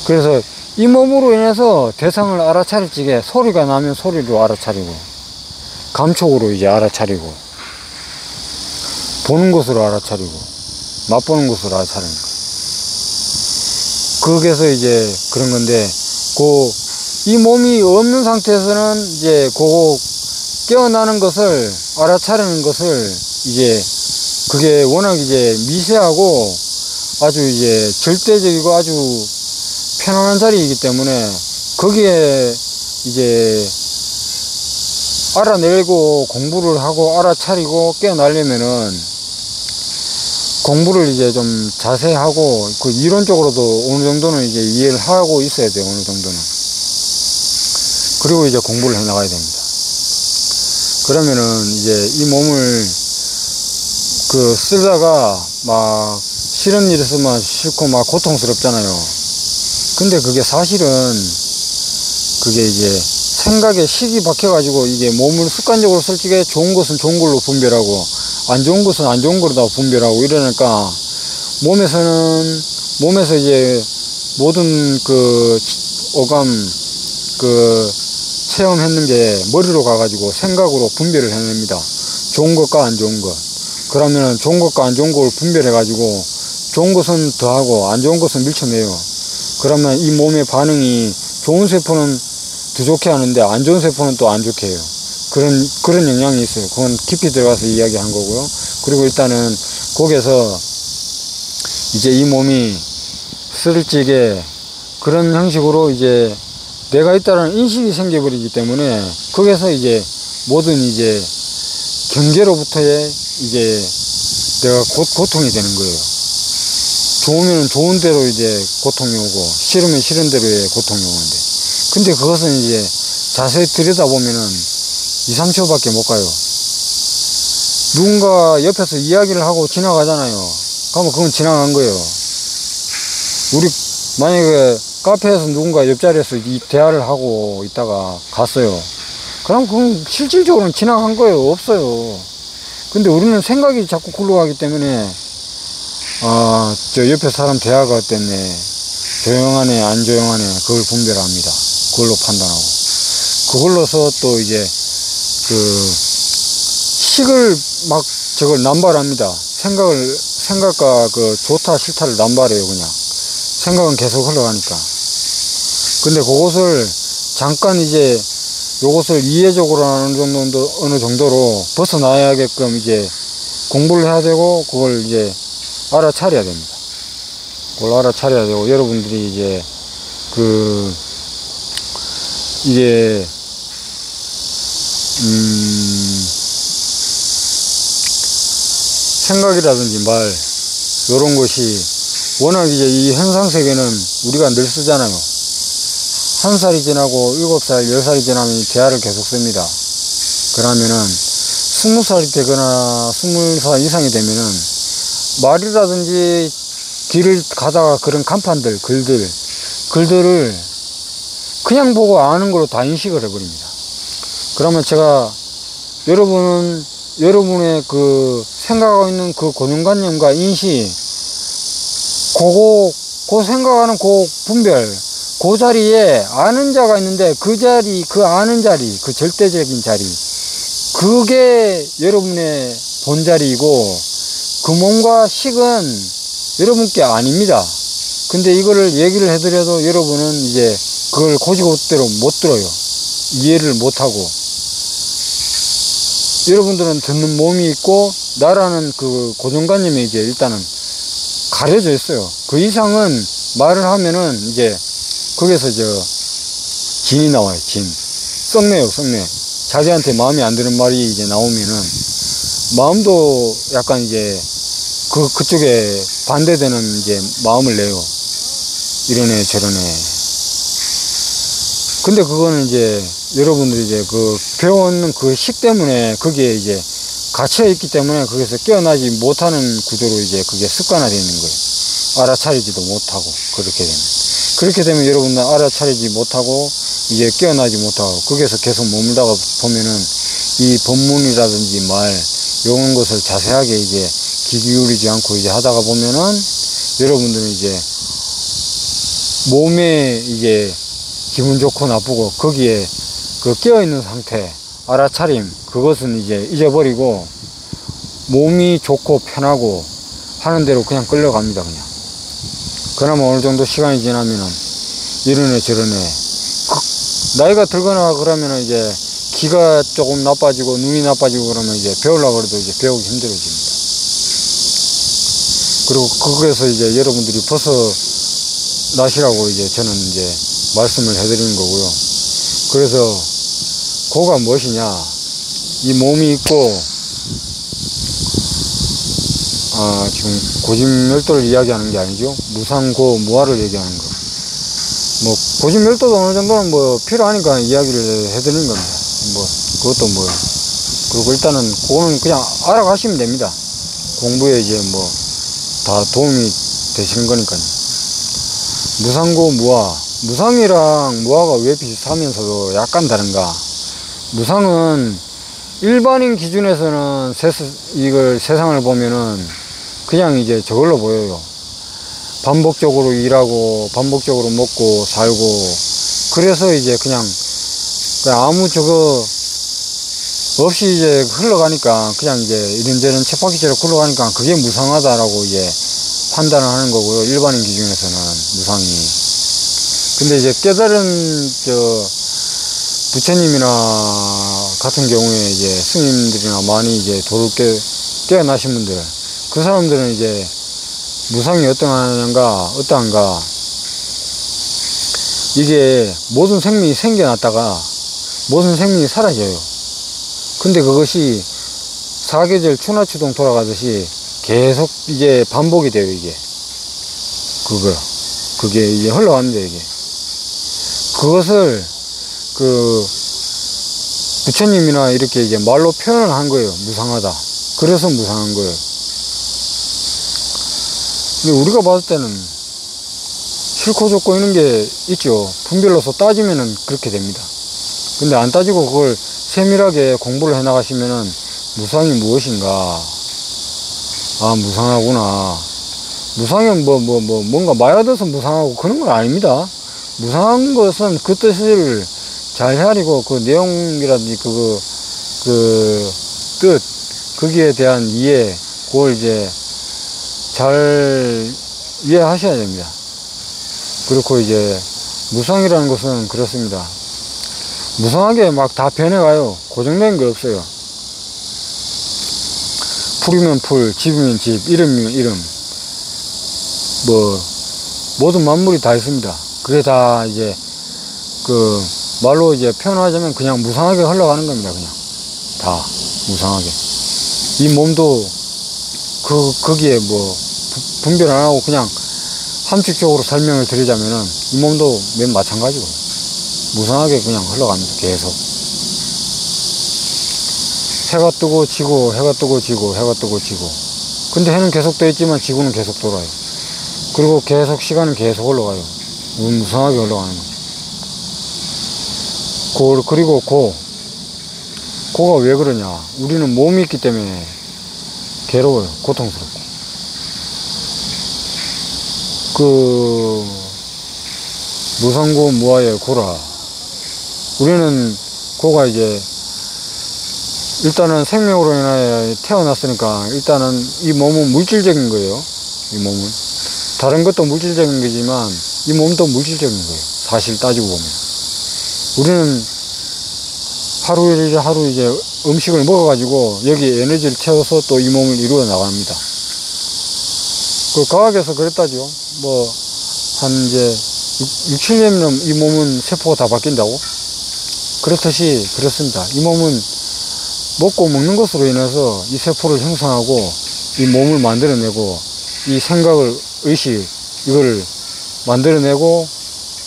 그래서 이 몸으로 인해서 대상을 알아차릴 적에 소리가 나면 소리로 알아차리고, 감촉으로 이제 알아차리고, 보는 것으로 알아차리고, 맛보는 것으로 알아차리는 거예요. 거기서 이제 그런 건데, 이 몸이 없는 상태에서는 이제 그거 깨어나는 것을 알아차리는 것을 이제 그게 워낙 이제 미세하고 아주 이제 절대적이고 아주 편안한 자리이기 때문에 거기에 이제 알아내고 공부를 하고 알아차리고 깨어나려면은 공부를 이제 좀 자세히 하고 그 이론적으로도 어느 정도는 이제 이해를 하고 있어야 돼요. 어느 정도는. 그리고 이제 공부를 해 나가야 됩니다. 그러면은 이제 이 몸을 그 쓰다가 막 싫은 일 있으면 싫고 막 고통스럽잖아요. 근데 그게 사실은 그게 이제 생각에 식이 박혀가지고 이게 몸을 습관적으로 쓸 적에 좋은 것은 좋은 걸로 분별하고 안 좋은 것은 안 좋은 거로 다 분별하고 이러니까 몸에서 이제 모든 그 오감 그 체험했는 게 머리로 가가지고 생각으로 분별을 해냅니다. 좋은 것과 안 좋은 것. 그러면 좋은 것과 안 좋은 걸 분별해가지고 좋은 것은 더하고 안 좋은 것은 밀쳐내요. 그러면 이 몸의 반응이 좋은 세포는 더 좋게 하는데 안 좋은 세포는 또 안 좋게 해요. 그런 영향이 있어요. 그건 깊이 들어가서 이야기한 거고요. 그리고 일단은 거기에서 이제 이 몸이 쓸 적에 그런 형식으로 이제 내가 있다는 인식이 생겨버리기 때문에 거기서 이제 모든 이제 경계로부터의 이제 내가 고통이 되는 거예요. 좋으면 좋은 대로 이제 고통이 오고 싫으면 싫은 대로의 고통이 오는데 근데 그것은 이제 자세히 들여다보면은 2, 3초밖에 못 가요. 누군가 옆에서 이야기를 하고 지나가잖아요. 그러면 그건 지나간 거예요. 우리 만약에 카페에서 누군가 옆자리에서 이 대화를 하고 있다가 갔어요. 그럼 그건 실질적으로는 지나간 거예요. 없어요. 근데 우리는 생각이 자꾸 굴러가기 때문에 저 옆에 사람 대화가 어땠네, 조용하네 안 조용하네 그걸 분별합니다. 그걸로 판단하고 그걸로서 또 이제 그 식을 막 저걸 남발합니다. 생각과 그 좋다 싫다를 남발해요. 그냥 생각은 계속 흘러가니까. 근데 그것을 잠깐 이제 요것을 이해적으로 어느 정도로 벗어나야게끔 이제 공부를 해야 되고 그걸 이제 알아차려야 됩니다. 그걸 알아차려야 되고 여러분들이 이제 이게 생각이라든지 말 요런 것이 워낙 이제 이 현상세계는 우리가 늘 쓰잖아요. 1살이 지나고 7살, 10살이 지나면 대화를 계속 씁니다. 그러면은 20살이 되거나 20살 이상이 되면은 말이라든지 길을 가다가 그런 간판들, 글들을 그냥 보고 아는 걸로 다 인식을 해버립니다. 그러면 제가 여러분의 그 생각하고 있는 그 고정관념과 인식, 그 생각하는 그 분별, 그 자리에 아는 자가 있는데 그 아는 자리, 그 절대적인 자리, 그게 여러분의 본자리이고 그 몸과 식은 여러분께 아닙니다. 근데 이거를 얘기를 해드려도 여러분은 이제 그걸 고지고대로 못 들어요. 이해를 못하고. 여러분들은 듣는 몸이 있고 나라는 그 고정관념이 이제 일단은 가려져 있어요. 그 이상은 말을 하면은 이제 거기서 진이 나와요. 썩내요, 썩내. 자기한테 마음에 안 드는 말이 이제 나오면은 마음도 약간 이제 그쪽에 반대되는 이제 마음을 내요. 이러네 저러네. 근데 그거는 이제 여러분들이 이제 그 배워오는 그 식 때문에 거기에 이제 갇혀 있기 때문에 거기서 깨어나지 못하는 구조로 이제 그게 습관화되어 있는 거예요. 알아차리지도 못하고 그렇게 되면 여러분은 알아차리지 못하고 이제 깨어나지 못하고 거기에서 계속 머물다가 보면은 이 법문이라든지 말 이런 것을 자세하게 이제 귀 기울이지 않고 이제 하다가 보면은 여러분들은 이제 몸에 이제 기분 좋고 나쁘고 거기에 그 깨어있는 상태, 알아차림, 그것은 이제 잊어버리고 몸이 좋고 편하고 하는 대로 그냥 끌려갑니다. 그냥. 그나마 어느 정도 시간이 지나면은 이러네 저러네. 나이가 들거나 그러면은 이제 귀가 조금 나빠지고 눈이 나빠지고 그러면 이제 배우려고 해도 이제 배우기 힘들어집니다. 그리고 거기에서 이제 여러분들이 벗어나시라고 이제 저는 이제 말씀을 해드리는 거고요. 그래서 고가 무엇이냐? 이 몸이 있고, 지금 고집멸도를 이야기하는 게 아니죠. 무상고, 무아를 얘기하는 거. 뭐, 고집멸도도 어느 정도는 뭐 필요하니까 이야기를 해드리는 겁니다. 뭐, 그것도 뭐, 그리고 일단은 그거는 그냥 알아가시면 됩니다. 공부에 이제 뭐, 다 도움이 되시는 거니까요. 무상고, 무아. 무상이랑 무아가 왜 비슷하면서도 약간 다른가? 무상은 일반인 기준에서는 이걸 세상을 보면은 그냥 이제 저걸로 보여요. 반복적으로 일하고 반복적으로 먹고 살고, 그래서 이제 그냥 아무 저거 없이 이제 흘러가니까 그냥 이제 이런저런 쳇바퀴처럼 흘러가니까 그게 무상하다라고 이제 판단을 하는 거고요. 일반인 기준에서는 무상이. 근데 이제 깨달은 부처님이나 같은 경우에 이제 스님들이나 많이 이제 도를 깨어나신 분들, 그 사람들은 이제 무상이 어떠한가, 이게 모든 생명이 생겨났다가 모든 생명이 사라져요. 근데 그것이 사계절 추나추동 돌아가듯이 계속 이제 반복이 돼요, 이게. 그게 이제 흘러갑니다, 이게. 그것을 부처님이나 이렇게 이제 말로 표현을 한 거예요. 무상하다. 그래서 무상한 거예요. 근데 우리가 봤을 때는 싫고 좋고 이런 게 있죠. 분별로서 따지면은 그렇게 됩니다. 근데 안 따지고 그걸 세밀하게 공부를 해 나가시면은 무상이 무엇인가? 아, 무상하구나. 무상은 뭔가 말아들어서 무상하고 그런 건 아닙니다. 무상한 것은 그 뜻을 잘 헤아리고 그 내용이라든지 그 뜻, 거기에 대한 이해, 그걸 이제 잘 이해하셔야 됩니다. 그렇고 이제 무상이라는 것은 그렇습니다. 무상하게 막 다 변해가요. 고정된 게 없어요. 풀이면 풀, 집이면 집, 이름이면 이름, 뭐 모든 만물이 다 있습니다. 그게 다 이제 말로 이제 표현하자면 그냥 무상하게 흘러가는 겁니다. 그냥 다 무상하게. 이 몸도 거기에 뭐 분별 안 하고 그냥 함축적으로 설명을 드리자면은 이 몸도 맨 마찬가지고 무상하게 그냥 흘러갑니다. 계속. 해가 뜨고 지고, 해가 뜨고 지고, 해가 뜨고 지고. 근데 해는 계속 떠 있지만 지구는 계속 돌아요. 그리고 계속 시간은 계속 흘러가요. 무상하게 흘러가는 거죠. 그리고 고가 왜 그러냐? 우리는 몸이 있기 때문에 괴로워요. 고통스럽고. 무상고 무아의 고라. 우리는 고가 이제 일단은 생명으로 인하여 태어났으니까 일단은 이 몸은 물질적인 거예요. 이 몸은. 다른 것도 물질적인 거지만 이 몸도 물질적인 거예요. 사실 따지고 보면. 우리는 하루 이제 음식을 먹어가지고 여기에 에너지를 채워서 또 이 몸을 이루어 나갑니다. 그 과학에서 그랬다죠. 한 이제 6, 7년이면 이 몸은 세포가 다 바뀐다고? 그렇듯이 그렇습니다. 이 몸은 먹고 먹는 것으로 인해서 이 세포를 형성하고 이 몸을 만들어내고 이 생각을, 의식, 이거를 만들어내고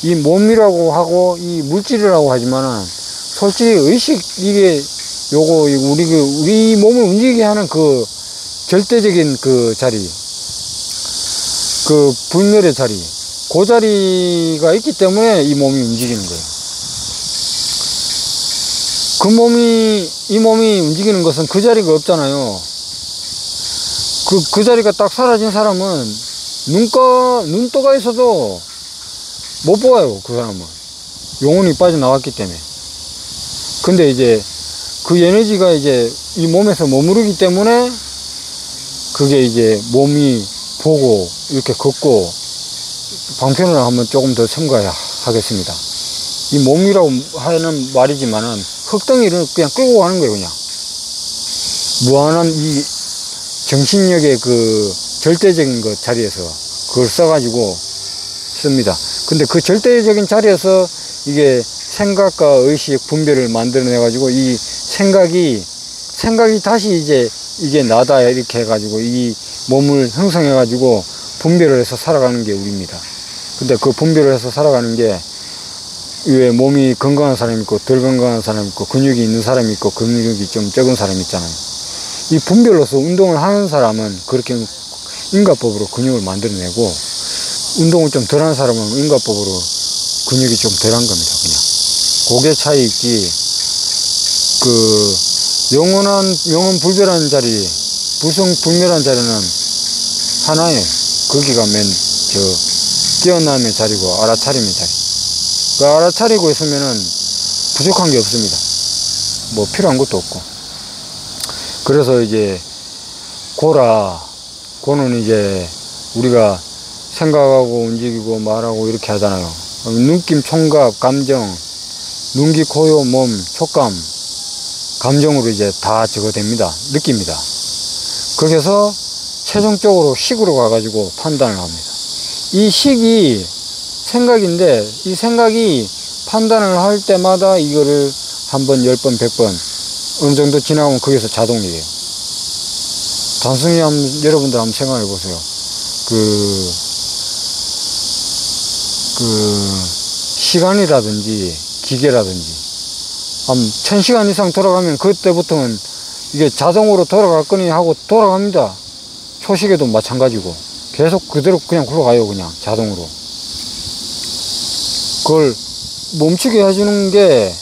이 몸이라고 하고 이 물질이라고 하지만은 솔직히 의식, 이게 우리 몸을 움직이게 하는 그 절대적인 그 자리, 그 분열의 자리, 그 자리가 있기 때문에 이 몸이 움직이는 거예요. 이 몸이 움직이는 것은 그 자리가 없잖아요. 그 자리가 딱 사라진 사람은 눈떠가 있어도 못 보아요. 그 사람은 영혼이 빠져나왔기 때문에. 근데 이제 그 에너지가 이제 이 몸에서 머무르기 때문에 그게 이제 몸이 보고 이렇게 걷고, 방편을 한번 조금 더 첨가하겠습니다. 이 몸이라고 하는 말이지만은 흙덩이를 그냥 끌고 가는 거예요, 그냥. 무한한 이 정신력의 그 절대적인 그 자리에서 그걸 써가지고 씁니다. 근데 그 절대적인 자리에서 이게 생각과 의식, 분별을 만들어내가지고 이 생각이 다시 이제 이게 나다 이렇게 해가지고 이 몸을 형성해가지고 분별을 해서 살아가는 게 우리입니다. 근데 그 분별을 해서 살아가는 게 왜 몸이 건강한 사람이 있고 덜 건강한 사람이 있고 근육이 있는 사람이 있고 근육이 좀 적은 사람이 있잖아요. 이 분별로서 운동을 하는 사람은 그렇게 인과법으로 근육을 만들어내고 운동을 좀 덜한 사람은 인과법으로 근육이 좀 덜한 겁니다. 그냥 그게 차이 있지. 그 영원 불별한 자리, 불성불멸한 자리는 하나예요. 거기가 깨어남의 자리고 알아차림의 자리. 그 알아차리고 있으면은 부족한 게 없습니다. 뭐 필요한 것도 없고. 그래서 이제 고는 이제 우리가 생각하고 움직이고 말하고 이렇게 하잖아요. 눈김, 총각, 감정, 눈기, 코요, 몸, 촉감, 감정으로 이제 다 저거 됩니다. 느낍니다. 거기서 최종적으로 식으로 가가지고 판단을 합니다. 이 식이 생각인데 이 생각이 판단을 할 때마다 이거를 한 번, 10번, 100번 어느 정도 지나면 거기서 자동이에요. 단순히 여러분들 한번 생각해 보세요. 시간이라든지 기계라든지 한 1000시간 이상 돌아가면 그때부터는 이게 자동으로 돌아갈 거니 하고 돌아갑니다. 초시계도 마찬가지고 계속 그대로 그냥 굴러가요. 그냥 자동으로. 그걸 멈추게 해주는 게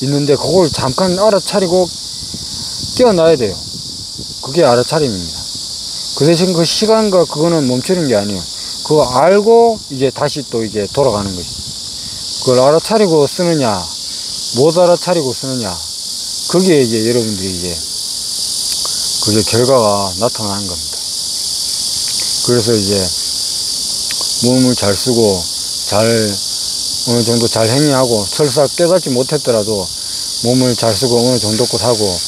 있는데 그걸 잠깐 알아차리고 깨어나야 돼요. 그게 알아차림입니다. 그 대신 그 시간과 그거는 멈추는 게 아니에요. 그거 알고 이제 다시 또 이제 돌아가는 거지. 그걸 알아차리고 쓰느냐 못 알아차리고 쓰느냐 거기에 이제 여러분들이 이제 그게 결과가 나타나는 겁니다. 그래서 이제 몸을 잘 쓰고 어느 정도 잘 행위하고 설사 깨닫지 못했더라도 몸을 잘 쓰고 어느 정도껏 하고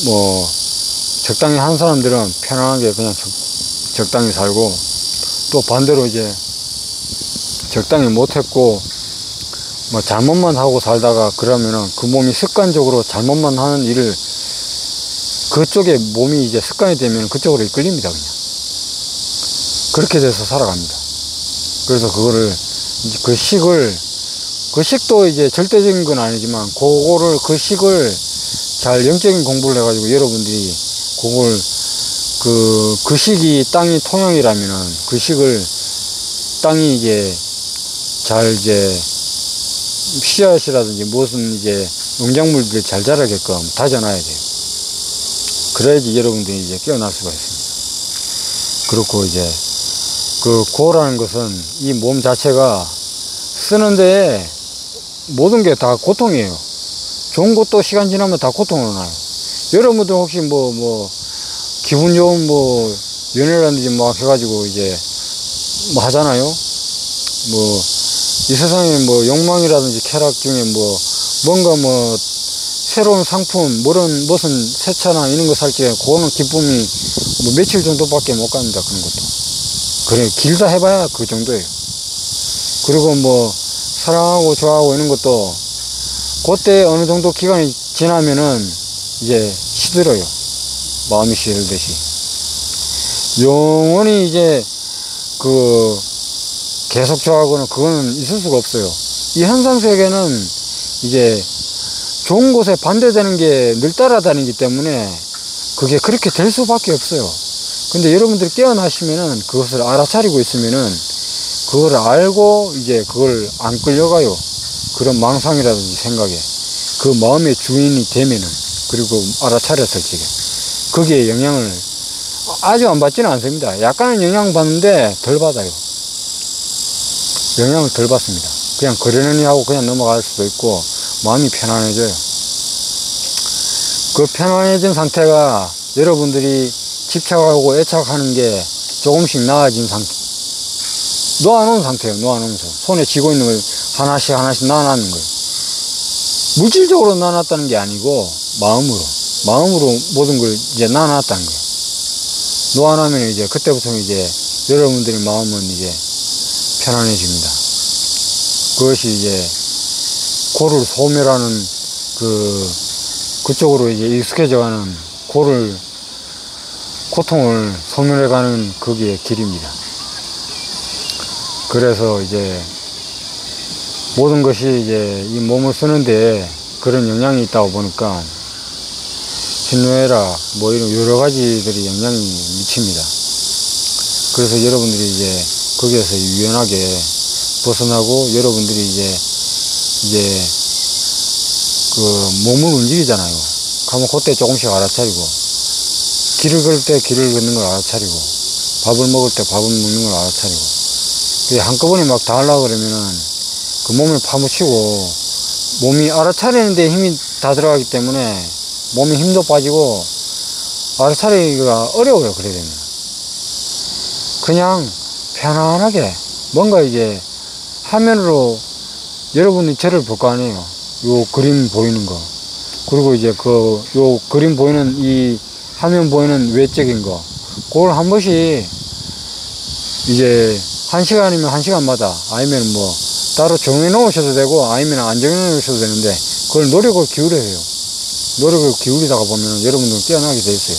뭐 적당히 한 사람들은 편안하게 그냥 적당히 살고 또 반대로 이제 적당히 못했고 뭐 잘못만 하고 살다가 그러면은 그 몸이 습관적으로 잘못만 하는 일을 그쪽에 몸이 이제 습관이 되면 그쪽으로 이끌립니다. 그냥 그렇게 돼서 살아갑니다. 그래서 그거를 그 식도 이제 절대적인 건 아니지만 그 식을 잘 영적인 공부를 해가지고 여러분들이 그걸 그 식이 땅이 토양이라면은 그 식을 땅이 이제 잘 이제 씨앗이라든지 무슨 이제 농작물들이 잘 자라게끔 다져놔야 돼요. 그래야지 여러분들이 이제 깨어날 수가 있습니다. 그렇고 이제 그 고라는 것은 이 몸 자체가 쓰는데 모든 게 다 고통이에요. 좋은 것도 시간 지나면 다 고통으로 나요. 여러분들 혹시 기분 좋은 연애라든지 해가지고 이제 하잖아요. 이 세상에 욕망이라든지 쾌락 중에 뭔가 새로운 상품, 무슨 새 차나 이런 거 살 때 그거는 기쁨이 며칠 정도밖에 못 갑니다. 그런 것도. 그래, 길다 해봐야 그 정도예요. 그리고 사랑하고 좋아하고 이런 것도 그때 어느 정도 기간이 지나면은 이제 시들어요. 마음이 시들듯이. 영원히 이제 계속 좋아하고는 그거는 있을 수가 없어요. 이 현상 세계는 이제 좋은 곳에 반대되는 게 늘 따라다니기 때문에 그게 그렇게 될 수밖에 없어요. 근데 여러분들이 깨어나시면은 그것을 알아차리고 있으면은 그걸 알고 이제 그걸 안 끌려가요. 그런 망상이라든지 생각에. 그 마음의 주인이 되면은, 그리고 알아차렸을 적에. 거기에 영향을 아주 안 받지는 않습니다. 약간은 영향 받는데 덜 받아요. 영향을 덜 받습니다. 그냥 그러려니 하고 그냥 넘어갈 수도 있고, 마음이 편안해져요. 그 편안해진 상태가 여러분들이 집착하고 애착하는 게 조금씩 나아진 상태. 놓아놓은 상태예요. 놓아놓은 상태. 손에 쥐고 있는 걸 하나씩 하나씩 놔놓는 거예요. 물질적으로 나눴다는 게 아니고 마음으로 모든 걸 이제 나눴다는 거예요. 놓아놓으면 이제 그때부터는 이제 여러분들의 마음은 이제 편안해집니다. 그것이 이제 고를 소멸하는 그쪽으로 이제 익숙해져가는 고통을 소멸해가는 거기에 길입니다. 그래서 이제 모든 것이 이제 이 몸을 쓰는데 그런 영향이 있다고 보니까 신노애락 뭐 이런 여러 가지들이 영향이 미칩니다. 그래서 여러분들이 이제 거기에서 유연하게 벗어나고 여러분들이 이제 그 몸을 움직이잖아요. 가면 그때 조금씩 알아차리고 길을 걸을 때 길을 걷는 걸 알아차리고 밥을 먹을 때 밥을 먹는 걸 알아차리고 한꺼번에 막 다 하려고 그러면은 그 몸을 파묻히고 몸이 알아차리는 데 힘이 다 들어가기 때문에 몸에 힘도 빠지고 알아차리기가 어려워요. 그래 되면 그냥 편안하게 뭔가 이제 화면으로 여러분이 저를 볼 거 아니에요. 요 그림 보이는 거 그리고 이제 요 그림 보이는 이 화면 보이는 외적인 거 그걸 한 번씩 이제 1시간이면 1시간마다 아니면 뭐 따로 정해 놓으셔도 되고 아니면 안 정해 놓으셔도 되는데 그걸 노력을 기울여야 해요. 노력을 기울이다가 보면 여러분들은 깨어나게 돼 있어요.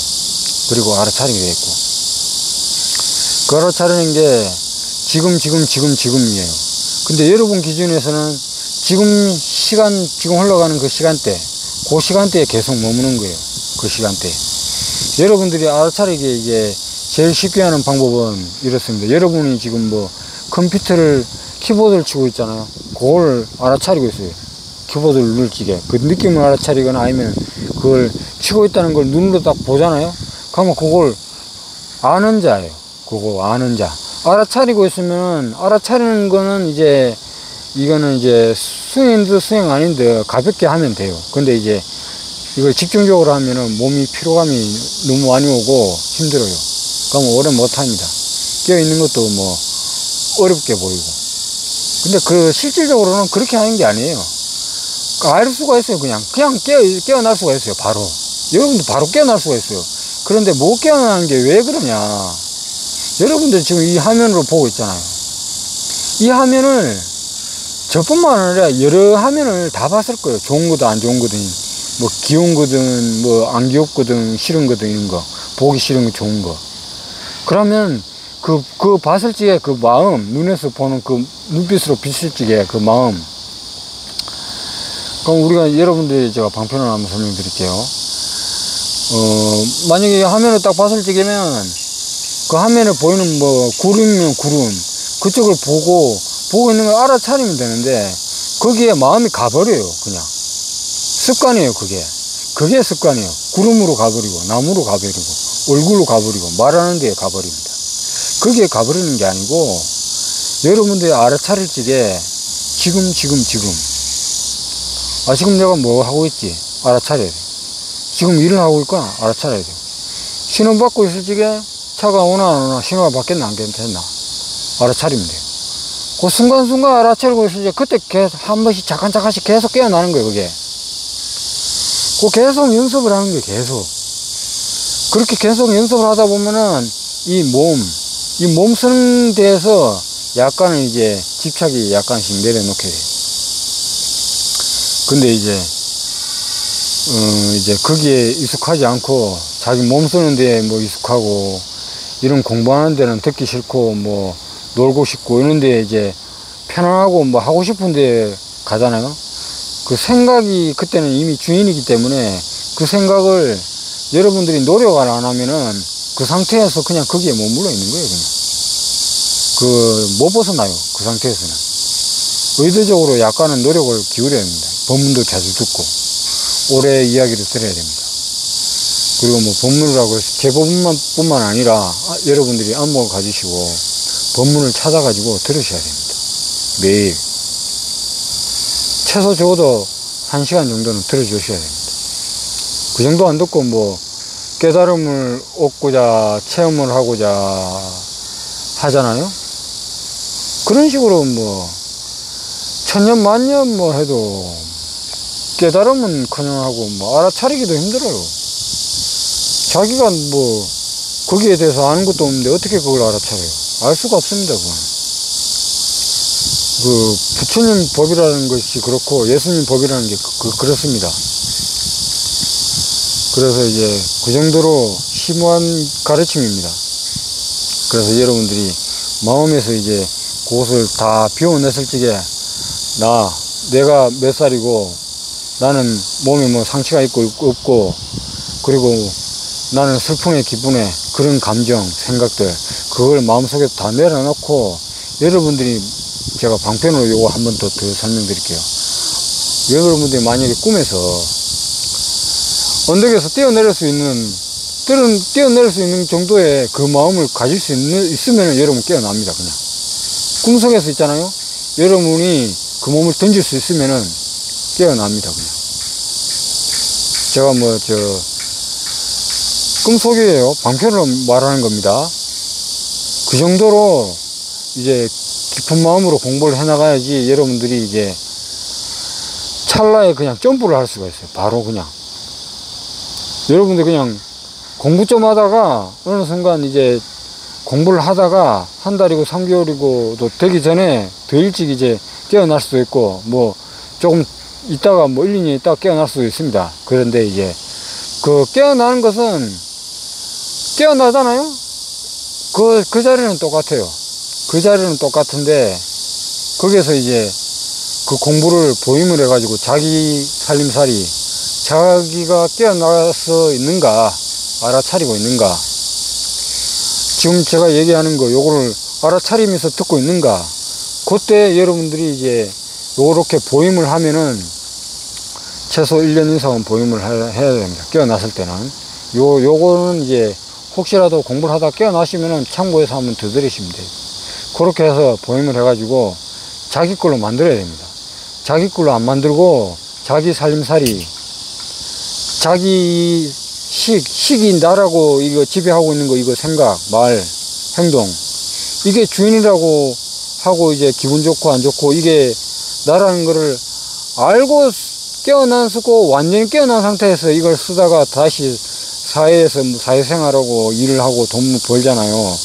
그리고 알아차리게 돼 있고 그 알아차리는 게 지금이에요. 근데 여러분 기준에서는 지금 흘러가는 그 시간대에 계속 머무는 거예요. 그 시간대에 여러분들이 알아차리게 이제 제일 쉽게 하는 방법은 이렇습니다. 여러분이 지금 뭐 컴퓨터를 키보드를 치고 있잖아요. 그걸 알아차리고 있어요. 키보드를 누를 적에 그 느낌을 알아차리거나 아니면 그걸 치고 있다는 걸 눈으로 딱 보잖아요. 그러면 그걸 아는 자예요. 그거 아는 자. 알아차리고 있으면 알아차리는 거는 이제 이거는 이제 수행인데 수행 아닌데 가볍게 하면 돼요. 근데 이제 이걸 집중적으로 하면은 몸이 피로감이 너무 많이 오고 힘들어요. 그러면 오래 못 합니다. 깨어 있는 것도 뭐 어렵게 보이고. 근데 그 실질적으로는 그렇게 하는 게 아니에요. 알 수가 있어요. 그냥 깨어날 수가 있어요. 바로 여러분들 바로 깨어날 수가 있어요. 그런데 못 깨어나는 게 왜 그러냐. 여러분들 지금 이 화면으로 보고 있잖아요. 이 화면을 저뿐만 아니라 여러 화면을 다 봤을 거예요. 좋은 거든 안 좋은 거든 뭐 귀여운 거든 뭐 안 귀엽거든 싫은 거든 이런 거 보기 싫은 거 좋은 거 그러면 그 봤을 적에 그 마음 눈에서 보는 그 눈빛으로 비칠 적에 그 마음 그럼 우리가 여러분들이 제가 방편을 한번 설명드릴게요. 만약에 화면을 딱 봤을 적에면 그 화면에 보이는 뭐 구름이면 구름 그쪽을 보고 있는 걸 알아차리면 되는데 거기에 마음이 가버려요. 그냥 습관이에요. 그게 습관이에요. 구름으로 가버리고 나무로 가버리고 얼굴로 가버리고 말하는 데에 가버립니다. 거기에 가버리는 게 아니고 여러분들이 알아차릴 적에 지금 지금 내가 뭐 하고 있지 알아차려야 돼. 지금 일을 하고 있거나 알아차려야 돼. 신호 받고 있을 적에 차가 오나 안 오나 신호가 바뀌었나 안 바뀌었나 알아차리면 돼요. 그 순간순간 알아차리고 있을 때 그때 계속 한 번씩 잠깐씩 계속 깨어나는 거예요. 그게 그 계속 연습을 하는 거예요. 계속 그렇게 계속 연습을 하다 보면은 이 몸 쓰는 데에서 약간은 이제 집착이 약간씩 내려놓게 돼요. 근데 이제 거기에 익숙하지 않고 자기 몸 쓰는 데에 뭐 익숙하고 이런 공부하는 데는 듣기 싫고 뭐 놀고 싶고 이런 데 이제 편안하고 뭐 하고 싶은 데 가잖아요. 그 생각이 그때는 이미 주인이기 때문에 그 생각을 여러분들이 노력을 안 하면은 그 상태에서 그냥 거기에 머물러 있는 거예요. 그냥 못 벗어나요. 그 상태에서는 의도적으로 약간은 노력을 기울여야 합니다. 법문도 자주 듣고 오래 이야기를 들어야 됩니다. 그리고 뭐 법문이라고 해서 제 법문뿐만 아니라 여러분들이 안목을 가지시고 법문을 찾아가지고 들으셔야 됩니다. 매일 최소 적어도 1시간 정도는 들어주셔야 됩니다. 그 정도 안 듣고 뭐 깨달음을 얻고자 체험을 하고자 하잖아요. 그런 식으로 뭐 천년 만년 뭐 해도 깨달음은 커녕하고 뭐 알아차리기도 힘들어요. 자기가 뭐 거기에 대해서 아는 것도 없는데 어떻게 그걸 알아차려요? 알 수가 없습니다. 그건. 그 부처님 법이라는 것이 그렇고 예수님 법이라는 게 그렇습니다. 그래서 이제 그 정도로 심오한 가르침입니다. 그래서 여러분들이 마음에서 이제 그것을 다 비워냈을 적에 내가 몇 살이고 나는 몸에 뭐 상처가 있고 없고 그리고 나는 슬픔에 기쁨에 그런 감정 생각들 그걸 마음속에 다 내려놓고 여러분들이 제가 방편으로 요거 한 번 더 설명드릴게요. 여러분들이 만약에 꿈에서 언덕에서 뛰어내릴 수 있는 정도의 그 마음을 가질 수 있으면 여러분 깨어납니다. 그냥 꿈속에서 있잖아요. 여러분이 그 몸을 던질 수 있으면은 깨어납니다. 그냥 제가 뭐 꿈속이에요. 방편으로 말하는 겁니다. 그 정도로 이제 깊은 마음으로 공부를 해나가야지 여러분들이 이제 찰나에 그냥 점프를 할 수가 있어요. 바로 그냥. 여러분들 그냥 공부 좀 하다가 어느 순간 이제 공부를 하다가 한 달이고 3개월이고 또 되기 전에 더 일찍 이제 깨어날 수도 있고 뭐 조금 있다가 뭐 1, 2년 있다가 깨어날 수도 있습니다. 그런데 이제 그 깨어나는 것은 깨어나잖아요? 그 자리는 똑같아요. 그 자리는 똑같은데 거기에서 이제 그 공부를 보임을 해가지고 자기 살림살이 자기가 깨어나서 있는가 알아차리고 있는가 지금 제가 얘기하는 거 요거를 알아차리면서 듣고 있는가 그때 여러분들이 이제 요렇게 보임을 하면은 최소 1년 이상은 보임을 해야 됩니다. 깨어났을 때는 요거는 이제 혹시라도 공부를 하다 깨어나시면은 참고해서 한번 더 들으시면 돼요. 그렇게 해서 보임을 해가지고 자기 걸로 만들어야 됩니다. 자기 걸로 안 만들고 자기 살림살이 자기 식이 나라고 이거 지배하고 있는 거 이거 생각, 말, 행동 이게 주인이라고 하고 이제 기분 좋고 안 좋고 이게 나라는 거를 알고 깨어나고 완전히 깨어난 상태에서 이걸 쓰다가 다시 사회에서 사회생활하고 일을 하고 돈 벌잖아요.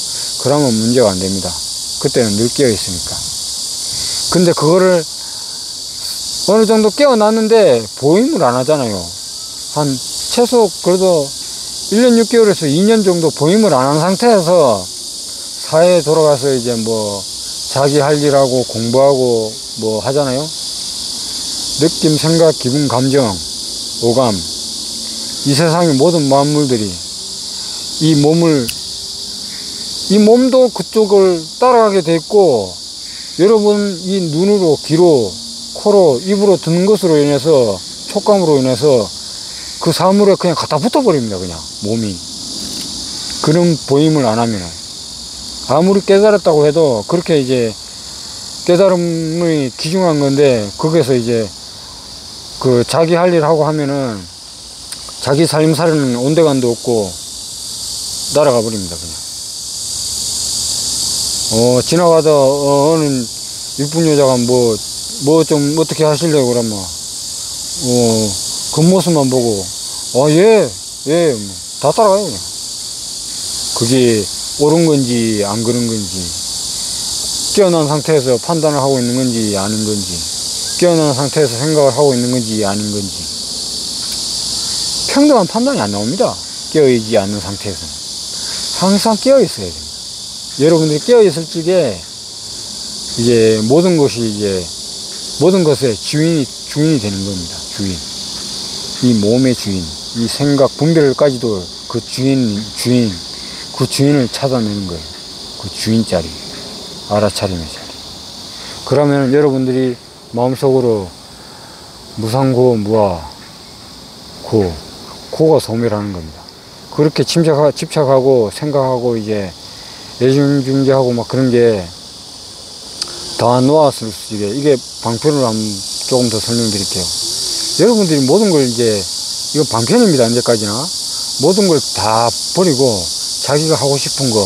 그러면 문제가 안 됩니다. 그때는 늘 깨어 있으니까. 근데 그거를 어느 정도 깨어났는데 보임을 안 하잖아요. 한 최소 그래도 1년 6개월에서 2년 정도 보임을 안 한 상태에서 사회에 돌아가서 이제 뭐 자기 할 일하고 공부하고 뭐 하잖아요. 느낌, 생각, 기분, 감정, 오감 이 세상의 모든 만물들이 이 몸도 그쪽을 따라가게 돼 있고 여러분 이 눈으로, 귀로, 코로, 입으로 듣는 것으로 인해서 촉감으로 인해서 그 사물에 그냥 갖다 붙어 버립니다. 그냥 몸이 그런 보임을 안 하면은 아무리 깨달았다고 해도 그렇게 이제 깨달음이 귀중한 건데 거기서 이제 그 자기 할 일 하고 하면은 자기 살림살이는 온데간도 없고 날아가 버립니다. 그냥 지나가다 어느 이쁜 여자가 뭐 좀 어떻게 하시려고 그러면 그 모습만 보고 예 다 따라가요. 그냥 그게 옳은 건지 안 그런 건지 깨어난 상태에서 판단을 하고 있는 건지 아닌 건지 깨어난 상태에서 생각을 하고 있는 건지 아닌 건지 평등한 판단이 안 나옵니다. 깨어있지 않는 상태에서는 항상 깨어 있어야 됩니다. 여러분들이 깨어 있을 적에 이제 모든 것의 주인이 되는 겁니다. 이 몸의 주인, 이 생각 분별까지도 그 주인을 찾아내는 거예요. 그 주인 자리, 알아차림의 자리. 그러면 여러분들이 마음속으로 무상고, 무아, 고가 소멸하는 겁니다. 그렇게 집착하고 생각하고 이제 애중중재하고 막 그런 게 다 놓았을 적에 이게 방편으로 한번 조금 더 설명드릴게요. 여러분들이 모든 걸 이제 이거 방편입니다. 언제까지나 모든 걸 다 버리고 자기가 하고 싶은 거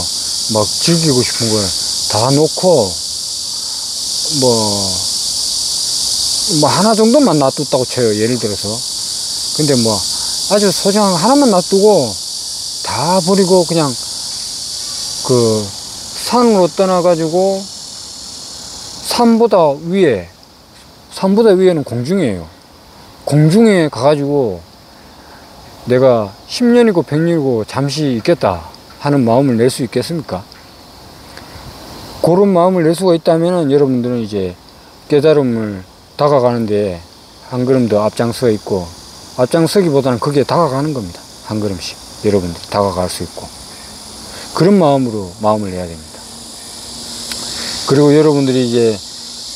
막 즐기고 싶은 걸 다 놓고 뭐 뭐 하나 정도만 놔뒀다고 쳐요, 예를 들어서. 근데 뭐 아주 소중한 하나만 놔두고 다 버리고 그냥 그 산으로 떠나가지고 산보다 위에는 공중이에요. 공중에 가가지고 내가 10년이고 100년이고 잠시 있겠다 하는 마음을 낼 수 있겠습니까? 그런 마음을 낼 수가 있다면 여러분들은 이제 깨달음을 다가가는데 한 걸음 더 앞장서 있고, 앞장서기보다는 거기에 다가가는 겁니다. 한 걸음씩 여러분들이 다가갈 수 있고, 그런 마음으로 마음을 내야 됩니다. 그리고 여러분들이 이제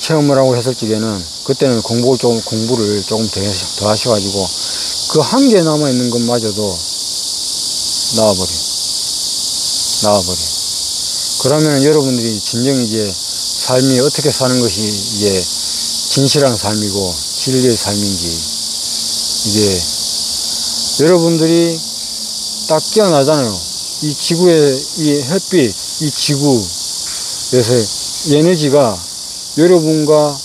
체험을 하고 했을 적에는 그때는 공부를 조금 더 하셔가지고 그 한계에 남아있는 것마저도 나와버려. 그러면 여러분들이 진정 이제 삶이 어떻게 사는 것이 이제 진실한 삶이고 진리의 삶인지, 이게 여러분들이 딱 깨어나잖아요. 이 지구의 이 햇빛, 이 지구에서 에너지가 여러분과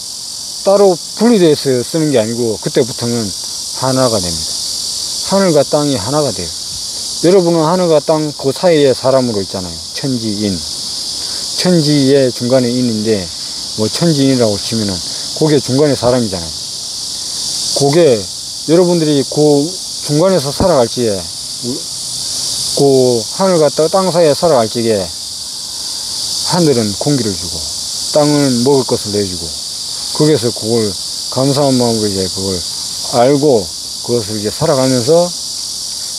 따로 분리돼서 쓰는 게 아니고 그때부터는 하나가 됩니다. 하늘과 땅이 하나가 돼요. 여러분은 하늘과 땅 그 사이에 사람으로 있잖아요. 천지인. 천지의 중간에 인인데 뭐 천지인이라고 치면은 그게 중간에 사람이잖아요. 그게 여러분들이 그 중간에서 살아갈 적에, 그 하늘과 땅 사이에 살아갈 적에 하늘은 공기를 주고 땅은 먹을 것을 내주고, 거기에서 그걸 감사한 마음으로 이제 그걸 알고 그것을 이제 살아가면서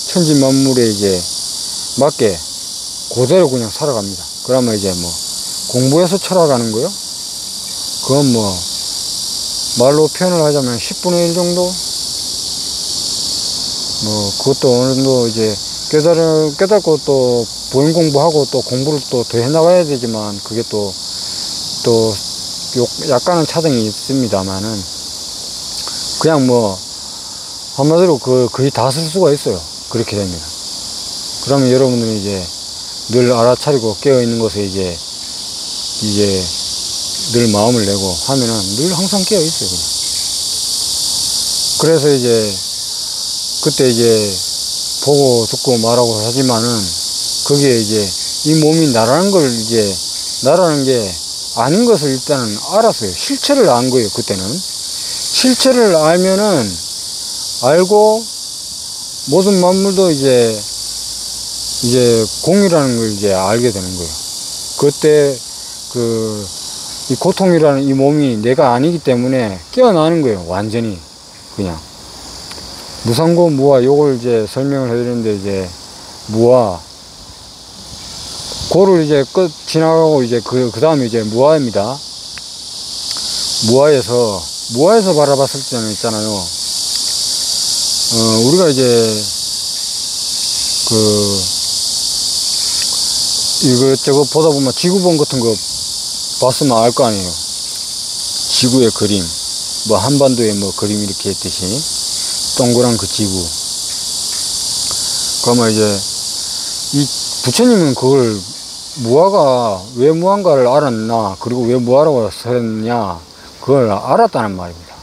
천지 만물에 이제 맞게 그대로 그냥 살아갑니다. 그러면 이제 뭐 공부해서 철학하는 거요? 그건 뭐 말로 표현을 하자면 10분의 1 정도? 뭐 그것도 어느 정도 이제 깨닫고 또 보행 공부하고 또 공부를 또 더 해나가야 되지만, 그게 또 약간은 차등이 있습니다만은, 그냥 뭐 한마디로 거의 다 쓸 수가 있어요. 그렇게 됩니다. 그러면 여러분들은 이제 늘 알아차리고 깨어있는 것에 이제 늘 마음을 내고 하면은 늘 항상 깨어있어요, 그냥. 그래서 이제 그때 이제 보고 듣고 말하고 하지만은 거기에 이제 이 몸이 나라는 게 아닌 것을 일단은 알았어요. 실체를 안 거예요, 그때는. 실체를 알면은 알고 모든 만물도 이제 공이라는 걸 이제 알게 되는 거예요. 그때 이 고통이라는 이 몸이 내가 아니기 때문에 깨어나는 거예요, 완전히. 그냥. 무상고 무아, 요걸 이제 설명을 해드리는데, 이제 무아, 고를 이제 끝 지나가고 이제 그 다음에 이제 무아입니다. 무아에서 바라봤을 때는 있잖아요. 우리가 이제 이것저것 보다 보면 지구본 같은 거 봤으면 알 거 아니에요. 지구의 그림, 뭐 한반도에 뭐 그림 이렇게 했듯이 동그란 그 지구. 그러면 이제 이 부처님은 그걸 무아가 왜 무한가를 알았나, 그리고 왜 무아라고 썼냐, 그걸 알았다는 말입니다.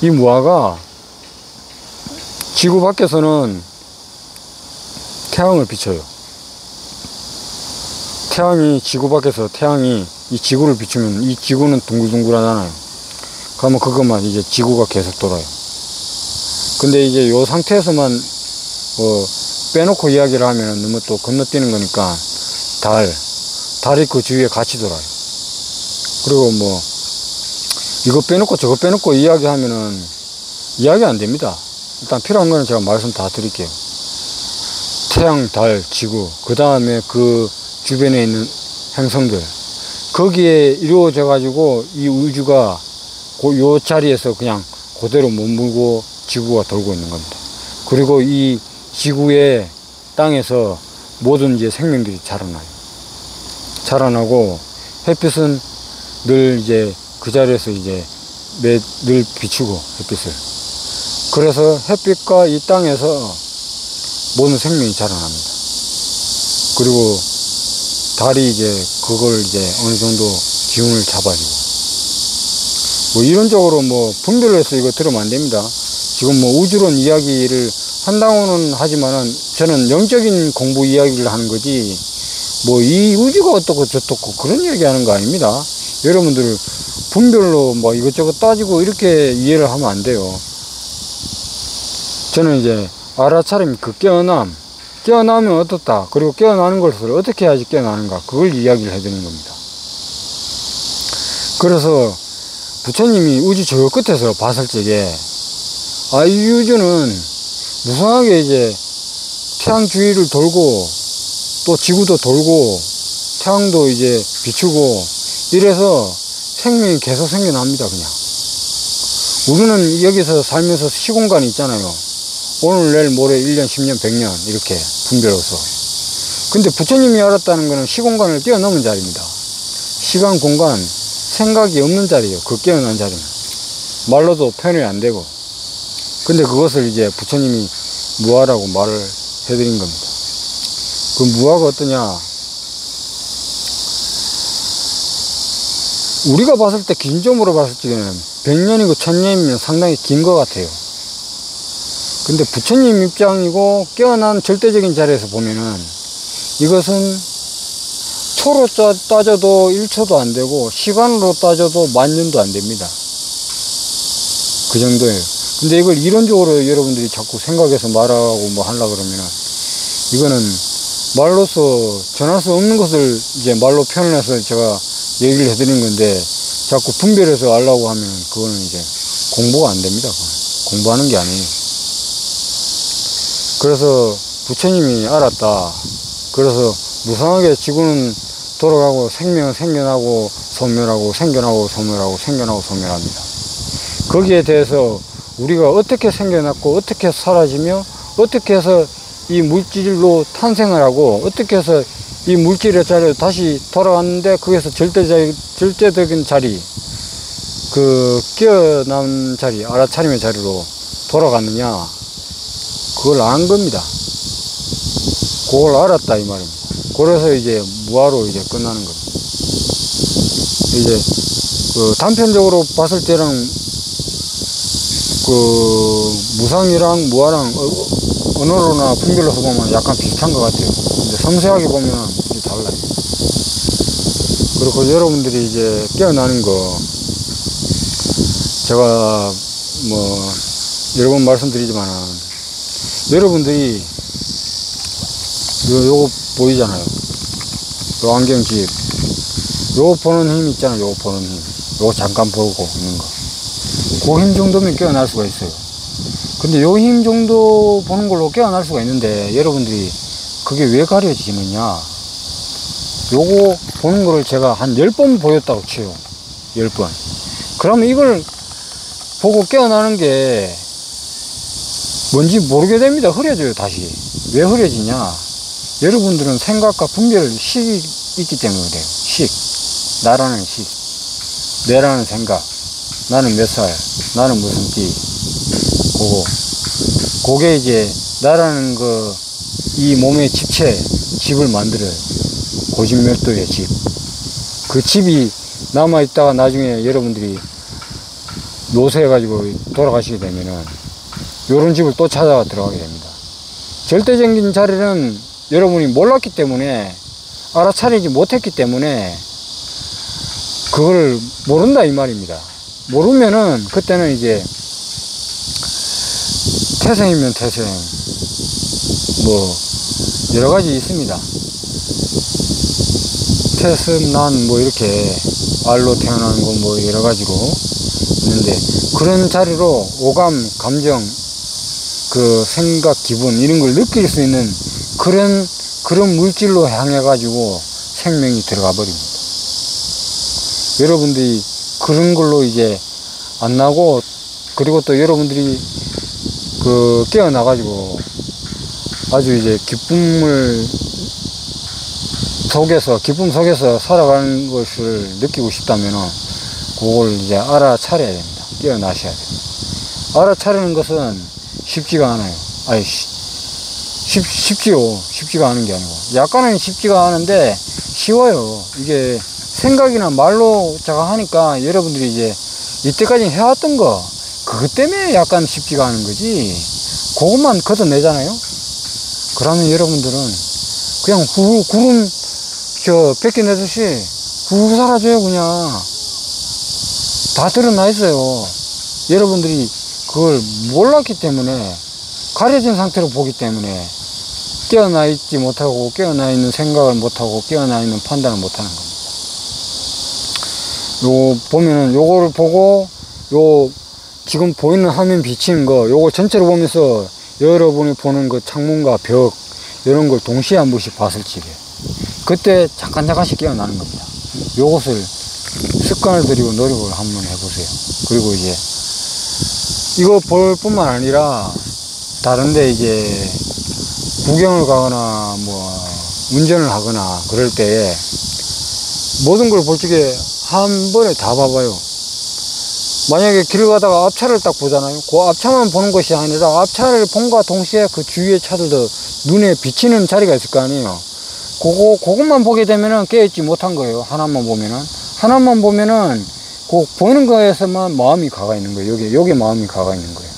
이 무아가 지구 밖에서는 태양을 비춰요. 태양이 지구 밖에서 태양이 이 지구를 비추면 이 지구는 둥글둥글하잖아요. 그러면 그것만 이제 지구가 계속 돌아요. 근데 이제 요 상태에서만 빼놓고 이야기를 하면 너무 또 건너뛰는 거니까 달이 그 주위에 같이 돌아요. 그리고 뭐 이거 빼놓고 저거 빼놓고 이야기하면은 이야기 안 됩니다. 일단 필요한 거는 제가 말씀 다 드릴게요. 태양, 달, 지구, 그 다음에 그 주변에 있는 행성들, 거기에 이루어져 가지고 이 우주가 요 자리에서 그냥 그대로 머물고 지구가 돌고 있는 겁니다. 그리고 이 지구의 땅에서 모든 이제 생명들이 자라나고 햇빛은 늘 이제 그 자리에서 이제 늘 비추고 햇빛을. 그래서 햇빛과 이 땅에서 모든 생명이 자라납니다. 그리고 달이 이제 그걸 이제 어느 정도 기운을 잡아주고, 뭐 이론적으로 뭐 분별을 해서 이거 들으면 안 됩니다. 지금 뭐 우주론 이야기를 한다고는 하지만은 저는 영적인 공부 이야기를 하는 거지 뭐 이 우주가 어떻고 저떻고 그런 이야기 하는 거 아닙니다. 여러분들 분별로 뭐 이것저것 따지고 이렇게 이해를 하면 안 돼요. 저는 이제 알아차림, 그 깨어나면 어떻다, 그리고 깨어나는 것을 어떻게 해야지 깨어나는가, 그걸 이야기를 해드리는 겁니다. 그래서 부처님이 우주 저 끝에서 봤을 적에 이 우주는 무성하게 이제 태양 주위를 돌고 또 지구도 돌고 태양도 이제 비추고 이래서 생명이 계속 생겨납니다. 그냥 우리는 여기서 살면서 시공간이 있잖아요. 오늘 내일 모레 1년 10년 100년 이렇게 분별해서. 근데 부처님이 알았다는 것은 시공간을 뛰어넘은 자리입니다. 시간 공간 생각이 없는 자리예요. 그 깨어난 자리는 말로도 표현이 안 되고. 근데 그것을 이제 부처님이 무아라고 말을 해드린 겁니다. 그 무아가 어떠냐, 우리가 봤을 때 긴점으로 봤을 적에는 100년이고 1000년이면 상당히 긴 것 같아요. 근데 부처님 입장이고 깨어난 절대적인 자리에서 보면은 이것은 초로 따져도 1초도 안 되고 시간으로 따져도 10,000년도 안 됩니다. 그 정도예요. 근데 이걸 이론적으로 여러분들이 자꾸 생각해서 말하고 뭐 하려고 그러면은 이거는 말로서 전할 수 없는 것을 이제 말로 표현해서 제가 얘기를 해드린 건데 자꾸 분별해서 알라고 하면 그거는 이제 공부가 안 됩니다. 공부하는 게 아니에요. 그래서 부처님이 알았다. 그래서 무상하게 지구는 돌아가고 생명은 생겨나고 소멸하고 생겨나고 소멸하고 생겨나고 소멸합니다. 거기에 대해서 우리가 어떻게 생겨났고 어떻게 사라지며 어떻게 해서 이 물질로 탄생을 하고 어떻게 해서 이 물질의 자리로 다시 돌아왔는데 거기서 절대적인 자리, 그 깨어난 자리, 알아차림의 자리로 돌아갔느냐, 그걸 안 겁니다. 그걸 알았다 이 말입니다. 그래서 이제 무아로 이제 끝나는 겁니다. 이제 그 단편적으로 봤을 때랑 그 무상이랑 무아랑 언어로나 분별로서 보면 약간 비슷한 것 같아요. 근데 섬세하게 보면 이게 달라요. 그리고 여러분들이 이제 깨어나는 거, 제가 뭐 여러 번 말씀드리지만은 여러분들이 요거 보이잖아요. 요 안경집, 요거 보는 힘 있잖아요. 요거 보는 힘, 요거 잠깐 보고 있는 거, 그 힘 정도면 깨어날 수가 있어요. 근데 요 힘 정도 보는 걸로 깨어날 수가 있는데 여러분들이 그게 왜 가려지느냐, 요거 보는 거를 제가 한 10번 보였다고 쳐요. 10번. 그러면 이걸 보고 깨어나는 게 뭔지 모르게 됩니다. 흐려져요. 다시. 왜 흐려지냐, 여러분들은 생각과 분별식이 있기 때문에 그래요. 식, 나라는 식, 내라는 생각, 나는 몇 살, 나는 무슨 띠, 그게 이제 나라는 이 몸의 집체, 집을 만들어요. 고집멸도의 집. 그 집이 남아있다가 나중에 여러분들이 노쇠해가지고 돌아가시게 되면은 요런 집을 또 찾아가 들어가게 됩니다. 절대적인 자리는 여러분이 몰랐기 때문에, 알아차리지 못했기 때문에 그걸 모른다 이 말입니다. 모르면은 그때는 이제 태생이면 태생, 뭐 여러 가지 있습니다. 태생, 난 뭐 이렇게 알로 태어나는 거 뭐 여러 가지로 있는데, 그런 자리로 오감, 감정, 그 생각, 기분 이런 걸 느낄 수 있는 그런 물질로 향해 가지고 생명이 들어가 버립니다. 여러분들이 그런 걸로 이제 안 나고, 그리고 또 여러분들이 그 깨어나 가지고 아주 이제 기쁨 속에서 살아가는 것을 느끼고 싶다면은 그걸 이제 알아차려야 됩니다. 깨어나셔야 됩니다. 알아차리는 것은 쉽지가 않아요. 아니, 쉽지요. 쉽지가 않은 게 아니고. 약간은 쉽지가 않은데 쉬워요. 이게 생각이나 말로 제가 하니까 여러분들이 이제 이때까지 해왔던 거, 그것 때문에 약간 쉽지가 않은 거지. 그것만 걷어내잖아요. 그러면 여러분들은 그냥 구름 뺏겨내듯이 후 사라져요. 그냥 다 드러나 있어요. 여러분들이 그걸 몰랐기 때문에, 가려진 상태로 보기 때문에 깨어나 있지 못하고, 깨어나 있는 생각을 못하고, 깨어나 있는 판단을 못하는 겁니다. 요 보면은 요거를 보고, 요 지금 보이는 화면 비치는 거, 요거 전체로 보면서 여러분이 보는 그 창문과 벽 이런 걸 동시에 한 번씩 봤을 적에, 그때 잠깐씩 깨어나는 겁니다. 요것을 습관을 들이고 노력을 한번 해보세요. 그리고 이제 이거 볼 뿐만 아니라 다른데 이제 구경을 가거나 뭐 운전을 하거나 그럴 때에 모든 걸 볼 적에 한 번에 다 봐봐요. 만약에 길 가다가 앞차를 딱 보잖아요. 그 앞차만 보는 것이 아니라 앞차를 본과 동시에 그 주위의 차들도 눈에 비치는 자리가 있을 거 아니에요. 그것만 보게 되면은 깨어있지 못한 거예요. 하나만 보면은 그 보이는 거에서만 마음이 가가 있는 거예요. 여기에 마음이 가가 있는 거예요.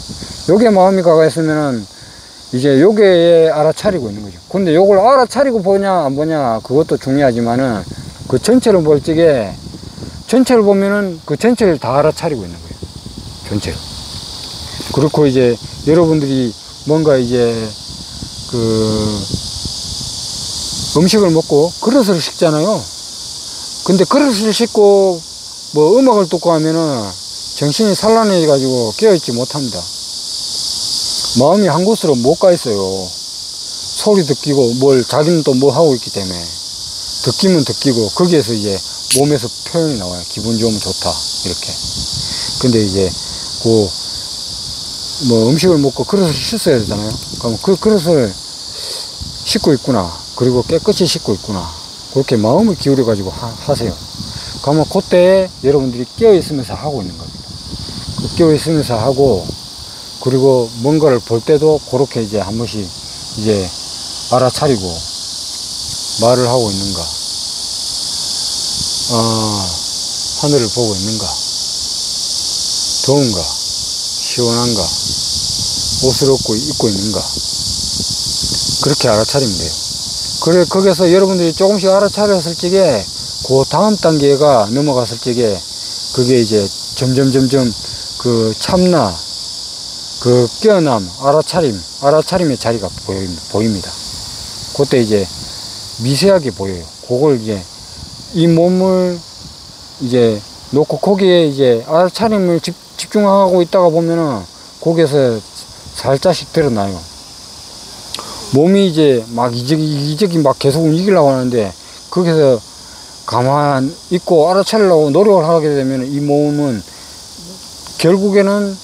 여기에 마음이 가가 있으면은 이제 여기에 알아차리고 있는 거죠. 근데 요걸 알아차리고 보냐 안 보냐 그것도 중요하지만은 그 전체를 볼 적에, 전체를 보면은 그 전체를 다 알아차리고 있는 거예요. 전체를. 그렇고 이제 여러분들이 뭔가 이제 그 음식을 먹고 그릇을 씻잖아요. 근데 그릇을 씻고 뭐 음악을 듣고 하면은 정신이 산란해 가지고 깨어있지 못합니다. 마음이 한 곳으로 못 가 있어요. 소리 듣기고 자기는 또 뭐 하고 있기 때문에 듣기면 듣기고, 거기에서 이제 몸에서 표현이 나와요. 기분 좋으면 좋다 이렇게. 근데 이제 뭐 음식을 먹고 그릇을 씻어야 되잖아요. 그럼 그 그릇을 씻고 있구나, 그리고 깨끗이 씻고 있구나, 그렇게 마음을 기울여 가지고 하세요. 그러면 그때 여러분들이 깨어 있으면서 하고 있는 겁니다. 깨어 있으면서 하고, 그리고 뭔가를 볼 때도 그렇게 이제 한 번씩 이제 알아차리고 말을 하고 있는가, 하늘을 보고 있는가, 더운가, 시원한가, 옷을 입고 있는가, 그렇게 알아차리면 돼요. 그래, 거기서 여러분들이 조금씩 알아차렸을 적에 그 다음 단계가 넘어갔을 적에 그게 이제 점점 그 참나, 그 깨어남, 알아차림의 자리가 보입니다. 그때 이제 미세하게 보여요. 그걸 이제 이 몸을 이제 놓고 거기에 이제 알아차림을 집중하고 있다가 보면은 거기에서 살짝씩 드러나요. 몸이 이제 막 이적이 막 계속 움직이려고 하는데, 거기서 가만 있고 알아차리려고 노력을 하게 되면 이 몸은 결국에는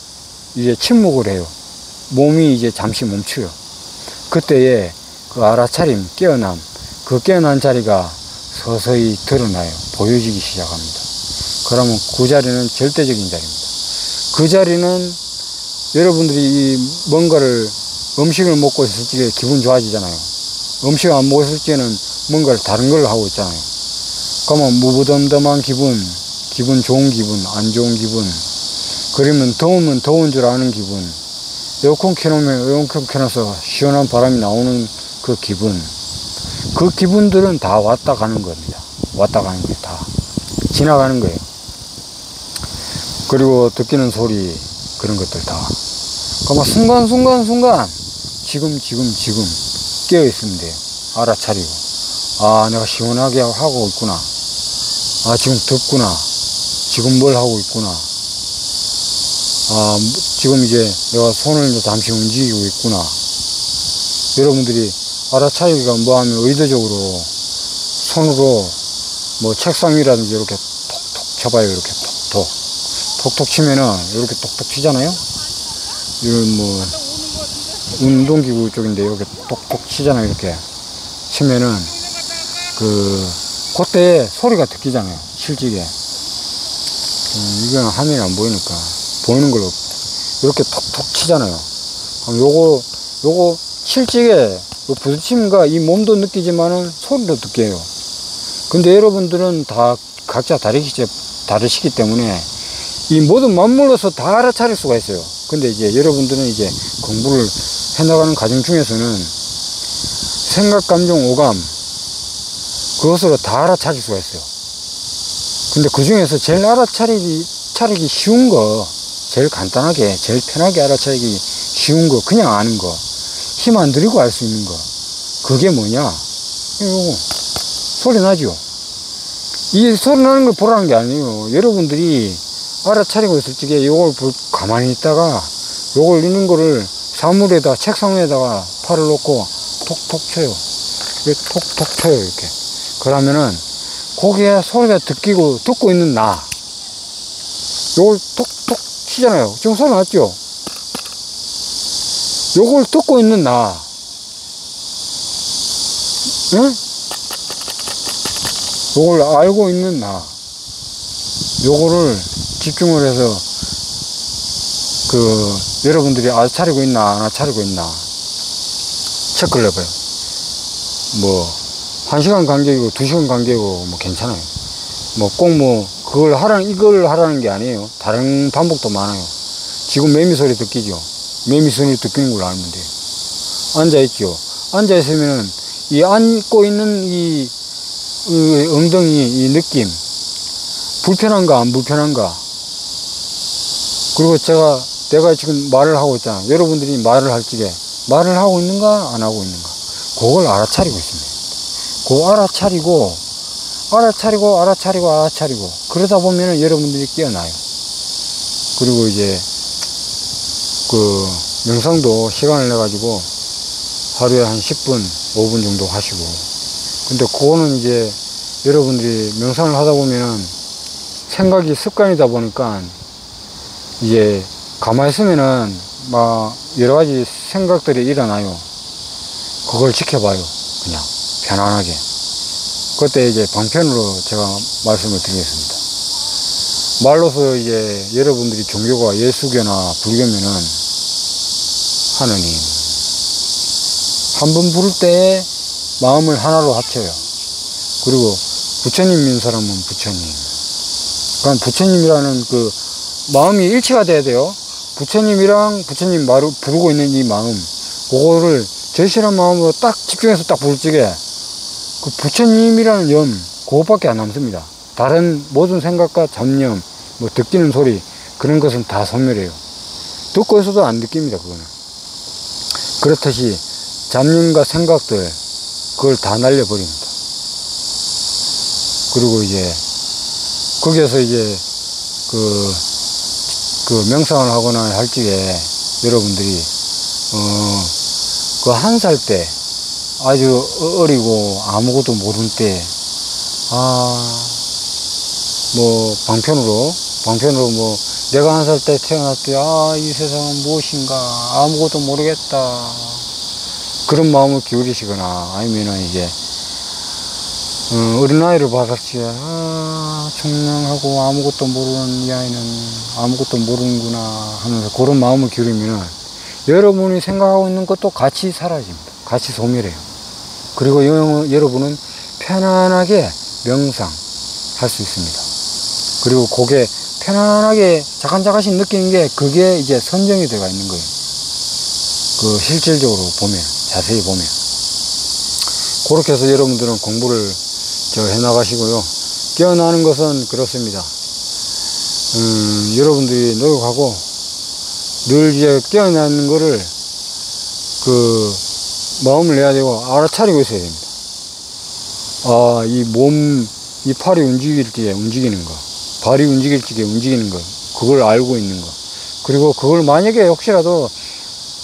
이제 침묵을 해요. 몸이 이제 잠시 멈춰요. 그때에 그 알아차림, 깨어남, 그 깨어난 자리가 서서히 드러나요. 보여지기 시작합니다. 그러면 그 자리는 절대적인 자리입니다. 그 자리는 여러분들이 뭔가를, 음식을 먹고 있을 때 기분 좋아지잖아요. 음식 안 먹었을 때는 뭔가를 다른 걸 하고 있잖아요. 그러면 무부담담한 기분 좋은 기분, 안 좋은 기분, 그러면 더우면 더운 줄 아는 기분, 에어컨 켜놓으면 에어컨 켜놔서 시원한 바람이 나오는 그 기분, 그 기분들은 다 왔다 가는 겁니다. 왔다 가는 거예요. 다 지나가는 거예요. 그리고 듣기는 소리, 그런 것들 다. 그러면 순간 지금 깨어 있으면 돼요. 알아차리고, 내가 시원하게 하고 있구나, 지금 덥구나, 지금 뭘 하고 있구나, 지금 이제 내가 손을 잠시 움직이고 있구나. 여러분들이 알아차리기가 뭐하면 의도적으로 손으로 뭐 책상 위라든지 이렇게 톡톡 쳐봐요. 이렇게 톡톡 치면은 이렇게 톡톡 치잖아요. 이런 뭐 운동기구 쪽인데 이렇게 톡톡 치잖아요. 이렇게 치면은 그때 소리가 듣기잖아요. 실직에. 이거는 화면이 안 보이니까 보이는 걸로 이렇게 톡톡 치잖아요. 그럼 요거 실직에 부딪힘과 이 몸도 느끼지만은 소리도 듣게 해요. 근데 여러분들은 다 각자 다르시기 때문에 이 모든 맞물로서 다 알아차릴 수가 있어요. 근데 이제 여러분들은 이제 공부를 해나가는 과정 중에서는 생각, 감정, 오감, 그것으로 다 알아차릴 수가 있어요. 근데 그 중에서 제일 차리기 쉬운 거, 제일 간단하게, 제일 편하게 알아차리기 쉬운 거, 그냥 아는 거, 힘 안 들이고 알 수 있는 거, 그게 뭐냐? 이거 소리 나죠? 이 소리 나는 걸 보라는 게 아니에요. 여러분들이 알아차리고 있을 적에 이걸 가만히 있다가 요걸 있는 거를 사물에다, 책상 위에다가 팔을 놓고 톡톡 쳐요. 톡톡 쳐요, 이렇게. 그러면은 거기에 소리가 듣고 있는 나, 요걸 톡톡 치잖아요. 지금 소리 났죠? 요걸 듣고 있는 나, 응? 요걸 알고 있는 나, 요거를 집중을 해서 여러분들이 알아차리고 있나 안 알아차리고 있나 체크를 해봐요. 뭐 1시간 간격이고 2시간 간격이고 뭐 괜찮아요. 뭐 꼭 이걸 하라는 게 아니에요. 다른 방법도 많아요. 지금 매미 소리 듣기죠? 매미 소리 듣기는 걸로 알면 돼요. 앉아있죠? 앉아있으면은 이 앉고 있는 이 엉덩이 이 느낌, 불편한가 안 불편한가. 그리고 내가 지금 말을 하고 있잖아. 여러분들이 말을 할 적에 말을 하고 있는가 안 하고 있는가, 그걸 알아차리고 있습니다. 그거 알아차리고 그러다 보면은 여러분들이 깨어나요. 그리고 이제 명상도 시간을 내 가지고 하루에 한 10분 5분 정도 하시고. 근데 그거는 이제 여러분들이 명상을 하다 보면은 생각이 습관이다 보니까 이제 가만히 있으면은 막 여러 가지 생각들이 일어나요. 그걸 지켜봐요. 그냥 편안하게. 그때 이제 방편으로 제가 말씀을 드리겠습니다. 말로서 이제 여러분들이 종교가 예수교나 불교면은 하느님, 한 번 부를 때 마음을 하나로 합쳐요. 그리고 부처님 믿는 사람은 부처님. 그러니까 부처님이라는 그 마음이 일치가 돼야 돼요. 부처님이랑 부처님 말을 부르고 있는 이 마음, 그거를 절실한 마음으로 딱 집중해서 딱 부를 적에 그 부처님이라는 염, 그것밖에 안 남습니다. 다른 모든 생각과 잡념, 뭐 듣기는 소리, 그런 것은 다 소멸해요. 듣고 있어도 안 느낍니다, 그거는. 그렇듯이 잡념과 생각들, 그걸 다 날려버립니다. 그리고 이제 거기에서 이제 명상을 하거나 할 적에 여러분들이 그 1살 때 아주 어리고 아무것도 모르는 때, 뭐 방편으로 뭐 내가 1살 때 태어났을 때 이 세상은 무엇인가 아무것도 모르겠다, 그런 마음을 기울이시거나, 아니면은 이제 어린아이를 봤을 때 청량하고 아무것도 모르는 이 아이는 아무것도 모르는구나 하면서 그런 마음을 기울이면은 여러분이 생각하고 있는 것도 같이 사라집니다. 같이 소멸해요. 그리고 여러분은 편안하게 명상할 수 있습니다. 그리고 그게 편안하게 자간자간씩 느끼는 게, 그게 이제 선정이 되어 있는 거예요. 실질적으로 보면, 자세히 보면. 그렇게 해서 여러분들은 공부를 해나가시고요. 깨어나는 것은 그렇습니다. 여러분들이 노력하고 늘 이제 깨어나는 거를 마음을 내야 되고 알아차리고 있어야 됩니다. 이 팔이 움직일 때 움직이는 거, 발이 움직일 때 움직이는 거, 그걸 알고 있는 거. 그리고 그걸 만약에 혹시라도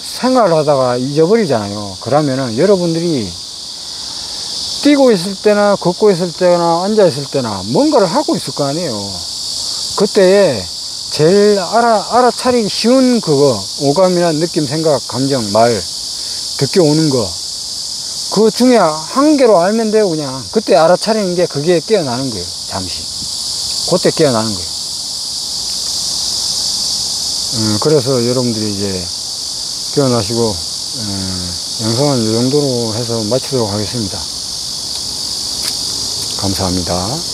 생활을 하다가 잊어버리잖아요. 그러면은 여러분들이 뛰고 있을 때나 걷고 있을 때나 앉아 있을 때나 뭔가를 하고 있을 거 아니에요. 그때에 제일 알아차리기 쉬운 그거, 오감이나 느낌, 생각, 감정, 말, 듣기 오는 거, 그 중에 한 개로 알면 돼요. 그냥 그때 알아차리는 게, 그게 깨어나는 거예요. 잠시 그때 깨어나는 거예요. 그래서 여러분들이 이제 깨어나시고, 영상은 이 정도로 해서 마치도록 하겠습니다. 감사합니다.